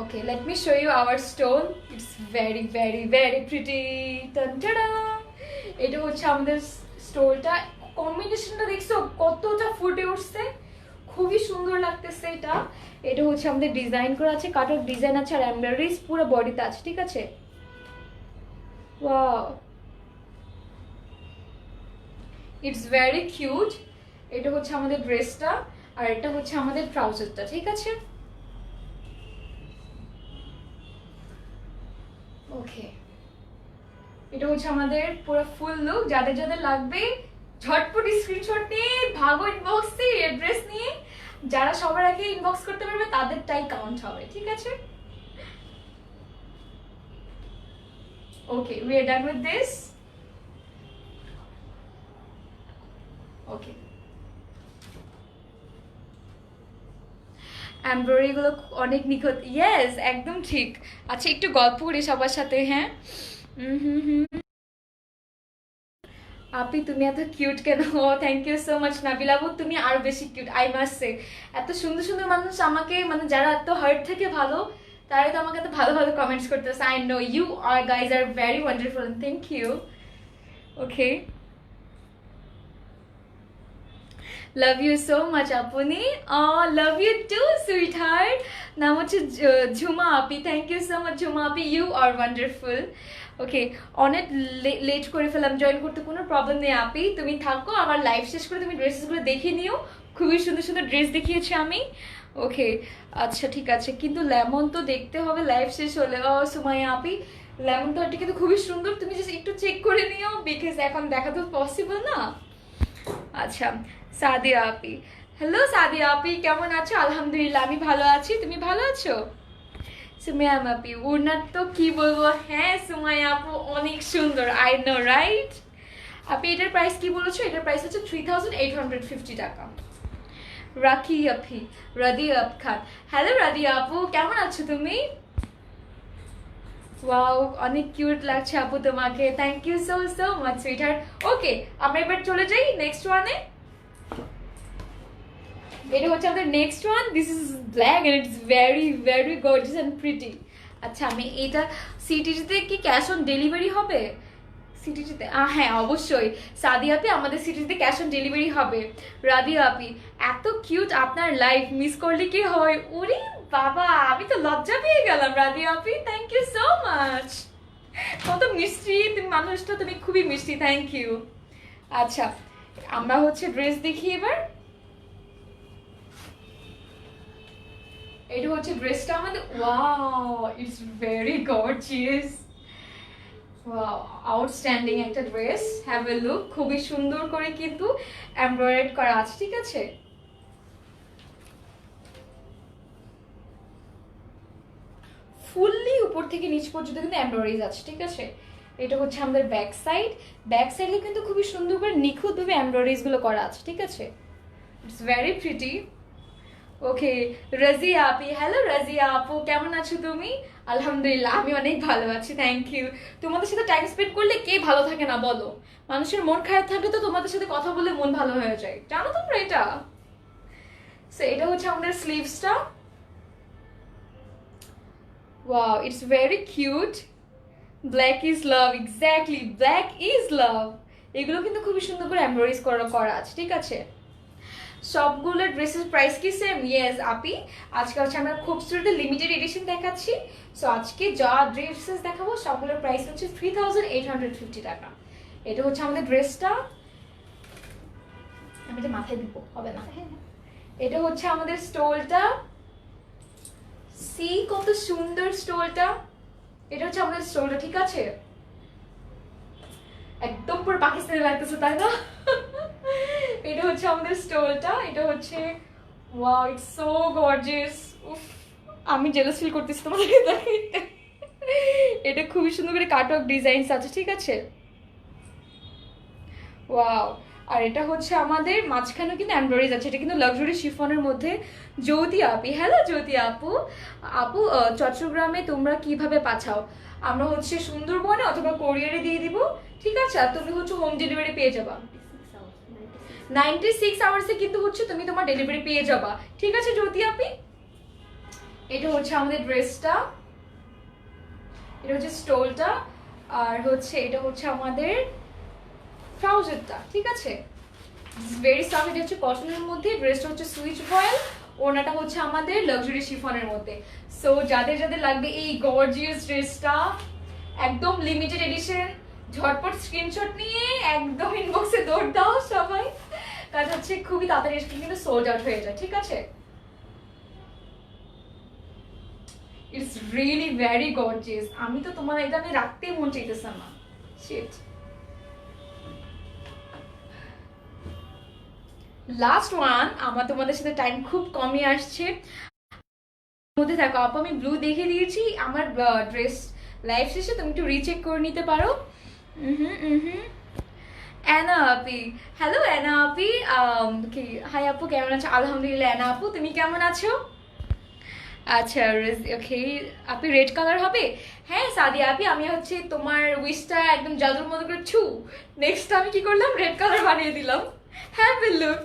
Okay, let me show you our stole. It's very very very pretty. Ta-da! এটা হচ্ছে আমাদের স্টোলটা। কম্বিনেশনটা দেখছো কতটা ফুটে উঠছে, খুবই সুন্দর লাগতেছে এটা। এটা হচ্ছে আমাদের ডিজাইন করা আছে, কাটক ডিজাইন আছে আর এমব্রয়ডারিজ পুরো বডিতে আছে, ঠিক আছে? Wow, it's very cute. এটা হচ্ছে আমাদের ড্রেসটা আর এটা হচ্ছে আমাদের ট্রাউজারটা, ঠিক আছে? ওকে, এটা হচ্ছে আমাদের পুরো ফুল লুক। যাদের যাদের লাগবে ঝটপট স্ক্রিনশট নিয়ে ভাগো ইনবক্সে অ্যাড্রেস নিয়ে, যারা সবার আগে ইনবক্স করতে পারবে তাদেরটাই কাউন্ট হবে, ঠিক আছে? Okay, we are done with this. Okay, embroidery গুলো অনেক নিখুঁত। ইয়েস, একদম ঠিক। আচ্ছা, একটু গল্প করি সবার সাথে, হ্যাঁ? আপি তুমি এত কিউট কেন? Thank you so much Nabil আপু, তুমি আরো বেশি কিউট, আই মাস্ট সে। এত সুন্দর সুন্দর মানুষ আমাকে, মানে যারা এত হার্ট থেকে ভালো, তারাই তো আমাকে এত ভালো ভালো কমেন্টস করতেছে। I know you are guys are very wonderful, thank you. Okay, love you so much আপনি। Love you too sweetheart. নাম হচ্ছে ঝুমা আপি, thank you so much Jhuma আপি, ইউ আর ওয়ান্ডারফুল। ওকে, অনেক লেট করে ফেলাম জয়েন করতে, কোনো প্রবলেম নেই আপি, তুমি থাকো, আমার লাইভ শেষ করে তুমি ড্রেসেসগুলো দেখে নিও, খুবই সুন্দর সুন্দর ড্রেস দেখিয়েছি আমি। ওকে, আচ্ছা ঠিক আছে, কিন্তু লেমন তো দেখতে হবে লাইভ শেষ হলে। ও সুমাইয়া আপি, লেমন তো কিন্তু খুবই সুন্দর, তুমি জাস্ট একটু চেক করে নিও, বিকজ এখন দেখা তো পসিবল না। আচ্ছা, সাদিয়া আপি, হ্যালো সাদিয়া আপি, কেমন আছো? আলহামদুলিল্লাহ আমি ভালো আছি, তুমি ভালো আছো? সুমাইয়া আপি, ওনার তো কি বলবো, হ্যাঁ সুমাইয়া আপু অনেক সুন্দর, আই নো রাইট। আপনি এটার প্রাইস কি বলেছো? এটার প্রাইস হচ্ছে 3850 টাকা। রাখি আপি, রাদিয়া খান, হ্যালো রাদিয়া আপু, কেমন আছো তুমি? ওয়াও, অনেক কিউট লাগছে আপু তোমাকে, thank you so so much sweetheart. Okay, আমরা এবার চলে যাই নেক্সট ওয়ানে। এটা হচ্ছে আমাদের next one, this is black and it's very very gorgeous and pretty. আচ্ছা, আমি এটা সিটিজিতে কি ক্যাশ অন ডেলিভারি হবে? সিটিজিতে হ্যাঁ অবশ্যই সাদিয়া আপি, আমাদের সিটিজিতে ক্যাশ অন ডেলিভারি হবে। রাদিয়া আপি, এত কিউট, আপনার লাইফ মিস করলে কি হয়? ওরে বাবা, আমি তো লজ্জা পেয়ে গেলাম। রাদিয়া আপি, থ্যাংক ইউ সো মাচ, কত মিষ্টি তুমি মানুষটা, তুমি খুবই মিষ্টি, থ্যাংক ইউ। আচ্ছা, আমরা হচ্ছে ড্রেস দেখি এবার। এটা হচ্ছে ড্রেসটা আমাদের, wow it's very gorgeous, wow outstanding একটা ড্রেস, হ্যাভ এ লুক, খুবই সুন্দর করে কিন্তু এমব্রয়ডারি করা আছে, ঠিক আছে? ফুললি উপর থেকে নিচ পর্যন্ত কিন্তু এমব্রয়ডারিজ আছে, ঠিক আছে? এটা হচ্ছে আমাদের ব্যাক সাইড, ব্যাক সাইডে কিন্তু খুবই সুন্দর করে নিখুঁতভাবে এমব্রয়ডারিজ গুলো করা আছে, ঠিক আছে? It's very pretty. Okay, Razia আপি, হ্যালো রাজিয়া আপু, কেমন আছো তুমি? আলহামদুলিল্লাহ আমি অনেক ভালো আছি, থ্যাংক ইউ। তোমাদের সাথে টাইম স্পেন্ড করলে কে ভালো থাকে না বলো? মানুষের মন খারাপ থাকলে তো তোমাদের সাথে কথা বলে মন ভালো হয়ে যায়, জানো তোমরা এটা? সো এটা হচ্ছে আমাদের স্লিভসটা, wow it's very cute, black is love, exactly black is love. এগুলো কিন্তু খুবই সুন্দর করে এমব্রয়ডারি করা আছে, ঠিক আছে? সবগুলো ড্রেসের প্রাইস কি সেম? ইয়েস আপি, আজকে হচ্ছে আমরা খুবসুরত লিমিটেড এডিশন দেখাচ্ছি। সো আজকে যা ড্রেসেস দেখাবো সবগুলোর প্রাইস হচ্ছে 3850 টাকা। এটা হচ্ছে আমাদের ড্রেসটা, আমি এটা মাথায় দিব, হবে না? এটা হচ্ছে আমাদের স্টোলটা, সি কত সুন্দর স্টোলটা, এটা হচ্ছে আমাদের স্টোলটা, ঠিক আছে? একদম পুরো পাকিস্তানি লাগতেছে তাই না? এটা হচ্ছে আমাদের স্টোলটা, এটা হচ্ছে, ওয়াও ইটস সো গর্জিয়াস, উফ আমি জেলাস ফিল করতেছি তোমাদেরকে দেখাইতে। এটা খুবই সুন্দর করে কাটওয়ার্ক ডিজাইনস আছে, ঠিক আছে? ওয়াও, আর এটা হচ্ছে আমাদের মাঝখানেও কিন্তু এমব্রয়ডারি আছে, এটা কিন্তু লাক্সারি শিফনের মধ্যে। জ্যোতি আপি, হ্যালো জ্যোতি আপু, আপু চট্টগ্রামে তোমরা কিভাবে পাঠাও? আমরা হচ্ছে সুন্দরবনে অথবা কোরিয়ারে দিয়ে দিব, ঠিক আছে? আর তুমি হচ্ছে হোম ডেলিভারি পেয়ে যাবা 96 আওয়ার্সে, কিন্তু হচ্ছে তুমি তোমার ডেলিভারি পেয়ে যাবা, ঠিক আছে জ্যোতি আপি? এটা হচ্ছে আমাদের ড্রেসটা, এটা হচ্ছে স্টোলটা, আর হচ্ছে এটা হচ্ছে আমাদের ট্রাউজারটা, ঠিক আছে? ভেরি সফট, এটা হচ্ছে কটনের মধ্যে, ড্রেসটা হচ্ছে সুইচ ভয়েল, ওনাটা হচ্ছে আমাদের লাক্সারি শিফনের মধ্যে। সো যাদের যাদের লাগবে এই গর্জিয়াস ড্রেসটা, একদম লিমিটেড এডিশন, ঝটপট স্ক্রিনশট নিয়ে একদম ইনবক্সে দৌড় দাও সবাই, কারণ হচ্ছে খুবই তাড়াতাড়ি কিন্তু সোল্ড আউট হয়ে যায়, ঠিক আছে? ইটস রিয়েলি ভেরি গর্জিয়াস, আমি তো তোমার এটা আমি রাখতেই মন চাইতেছে না, শিট। লাস্ট ওয়ান, আমার তোমাদের সাথে টাইম খুব কমই আসছে, মধ্যে থাকো আপু, আমি ব্লু দেখে দিয়েছি আমার ড্রেস লাইভ শেষে, তুমি একটু রিচেক করে নিতে পারো। অ্যানা আপি, হ্যালো অ্যানা আপি, কি হাই আপু, কেমন আছো? আলহামদুলিল্লাহ। অ্যানা আপু তুমি কেমন আছো? আচ্ছা ওকে, আপনি রেড কালার হবে। হ্যাঁ সাদিয়া আপি, আমি হচ্ছে তোমার উইশটা একদম জাদুর মতো করে ছু, নেক্সট আমি কি করলাম, রেড কালার বানিয়ে দিলাম। Have a look,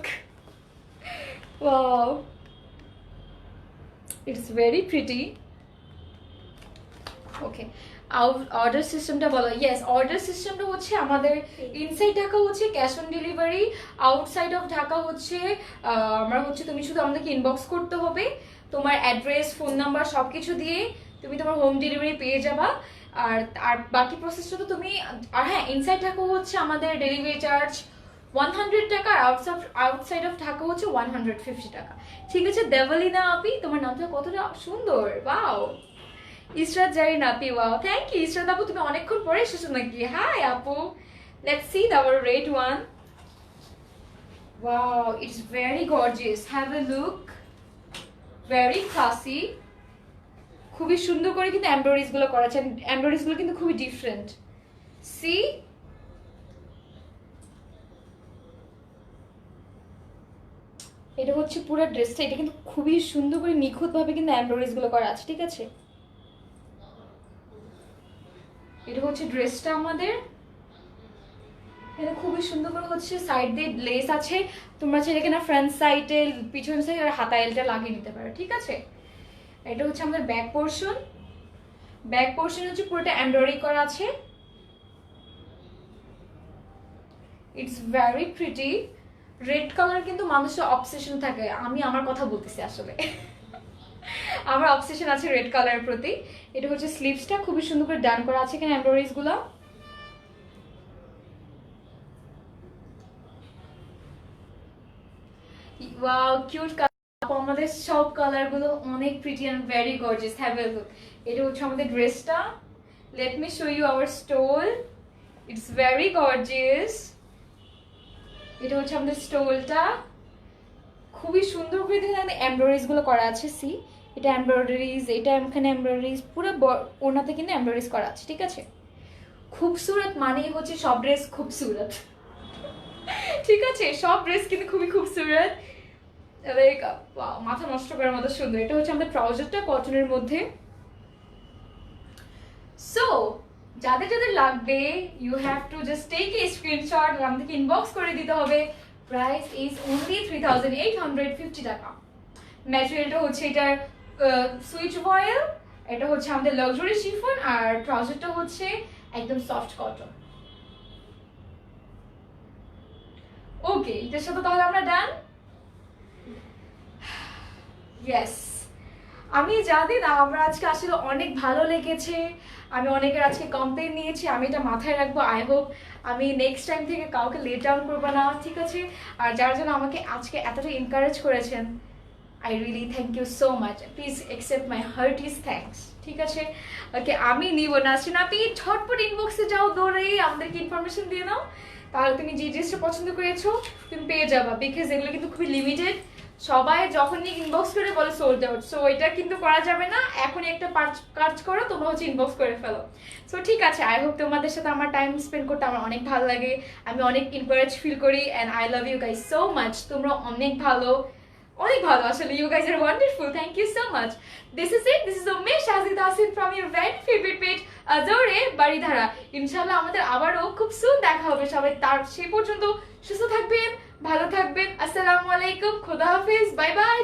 wow, it's very pretty. Okay, order সিস্টেমটা বলো। ইয়েস, অর্ডার সিস্টেমটা হচ্ছে আমাদের ইনসাইড ঢাকা হচ্ছে cash on delivery, outside of Dhaka হচ্ছে আমরা হচ্ছে তুমি শুধু আমাদেরকে ইনবক্স করতে হবে, তোমার অ্যাড্রেস ফোন নাম্বার সব কিছু দিয়ে তুমি তোমার হোম ডেলিভারি পেয়ে যাবা। আর আর বাকি প্রসেসটা তো তুমি, আর হ্যাঁ ইনসাইড ঢাকা হচ্ছে আমাদের ডেলিভারি চার্জ 100 টাকা, আর আউটসাইড অফ ঢাকা হচ্ছে 150 টাকা। ঠিক আছে দেওয়ালিনা আপি, তোমার নামটা কতটা সুন্দর, wow. Israt Zarin Api, wow thank you Israt আপু, তুমি অনেকক্ষণ পরে এসেছো নাকি। হাই আপু, let's see our red one. Wow, it's very gorgeous, have a look, very classy. খুবই সুন্দর করে কিন্তু এমব্রয়ডারিজ গুলো করা আছে, এমব্রয়ডারিজ গুলো কিন্তু খুবই ডিফারেন্ট। সি, এটা হচ্ছে পুরো ড্রেসটা, এটা কিন্তু খুবই সুন্দর করে নিখুঁত ভাবে কিন্তু এমব্রয়ডারিজ গুলো করা আছে, ঠিক আছে। এটা হচ্ছে ড্রেসটা আমাদের, এটা খুবই সুন্দর করে হচ্ছে সাইড দিয়ে লেস আছে, তোমরা চাইলে কিনা ফ্রন্ট সাইডে পিছন সাইডে আর হাতাইলটা লাগিয়ে নিতে পারো, ঠিক আছে। এটা হচ্ছে আমাদের ব্যাক পোর্শন, ব্যাক পোর্শন হচ্ছে পুরোটা এমব্রয়ডারি করা আছে। It's very pretty. Red colour কিন্তু মানুষের অবসেশন থাকে, আমি আমার কথা বলতেছি আসলে আমার অবসেশন আছে রেড কালারের প্রতি। এটা হচ্ছে স্লিভসটা, খুবই সুন্দর করে ডান করা আছে এখানে এমব্রয়ডারিজ গুলো। ওয়াও কিউট কালার, আমাদের সব কালার গুলো অনেক pretty and very gorgeous, have a look. এটা হচ্ছে আমাদের ড্রেসটা, let me show you our stole, it's very gorgeous. এটা হচ্ছে আমাদের স্টোলটা, খুবই সুন্দর করে দেখেন এমব্রয়ডারিজ গুলো করা আছে। সি, এটা এমব্রয়ডারিজ, এটা এখানে এমব্রয়ডারিজ, পুরো ওনাতে কিন্তু এমব্রয়ডারিজ করা আছে, ঠিক আছে। খুবসুরত মানেই হচ্ছে সব ড্রেস খুবসুরত ঠিক আছে, সব ড্রেস কিন্তু খুবই খুবসুরত, লাইক মাথা নষ্ট করার মতো সুন্দর। এটা হচ্ছে আমাদের ট্রাউজারটা কটনের মধ্যে। সো যাদের যাদের লাগবে you have to just take a screenshot, আমাদেরকে ইনবক্স করে দিতে হবে। প্রাইস ইজ অনলি 3850 টাকা। ম্যাটেরিয়ালটা হচ্ছে এটার সুইচ ভয়েল, এটা হচ্ছে আমাদের লাক্সারি শিফন, আর ট্রাউজারটা হচ্ছে একদম সফট কটন। ওকে, এটার সাথে তাহলে আমরা ডান। ইয়েস, আমি জানি না আমার আজকে আসলে অনেক ভালো লেগেছে, আমি অনেকের আজকে কমপ্লেন নিয়েছি, আমি এটা মাথায় রাখবো। আই হোপ আমি নেক্সট টাইম থেকে কাউকে লেট ডাউন করবো না, ঠিক আছে। আর যার জন্য আমাকে আজকে এতটা এনকারেজ করেছেন, I really thank you so much, please accept my heartiest thanks, ঠিক আছে। ওকে, আমি নিব না আপনি ঝটপট ইনবক্সে যাও, দৌড়ে আমাদেরকে ইনফরমেশন দিয়ে নাও, তাহলে তুমি যে ড্রেসটা পছন্দ করেছো তুমি পেয়ে যাবা, বিকজ এগুলো কিন্তু খুবই লিমিটেড। সবাই যখনই ইনবক্স করে বলে সোল্ড আউট, সো এটা কিন্তু করা যাবে না, এখনই একটা কাজ করো, তোমরা হচ্ছে ইনবক্স করে ফেলো। সো ঠিক আছে, আই হোপ তোমাদের সাথে আমার টাইম স্পেন্ড করতে আমার অনেক ভালো লাগে, আমি অনেক এনকারেজ ফিল করি, and I love you guys so much. তোমরা অনেক ভালো, অনেক ভালো আসলে, you guys are wonderful, thank you so much. This is it, this is Umme Shahid Asif from your very favourite page আজোরে বাড়িধারা। ইনশাআল্লাহ আমাদের আবারও খুব সুন দেখা হবে, সবাই তার সে পর্যন্ত সুস্থ থাকবেন, ভালো থাকবেন। আসসালামু আলাইকুম, খোদা হাফিজ, বাই বাই।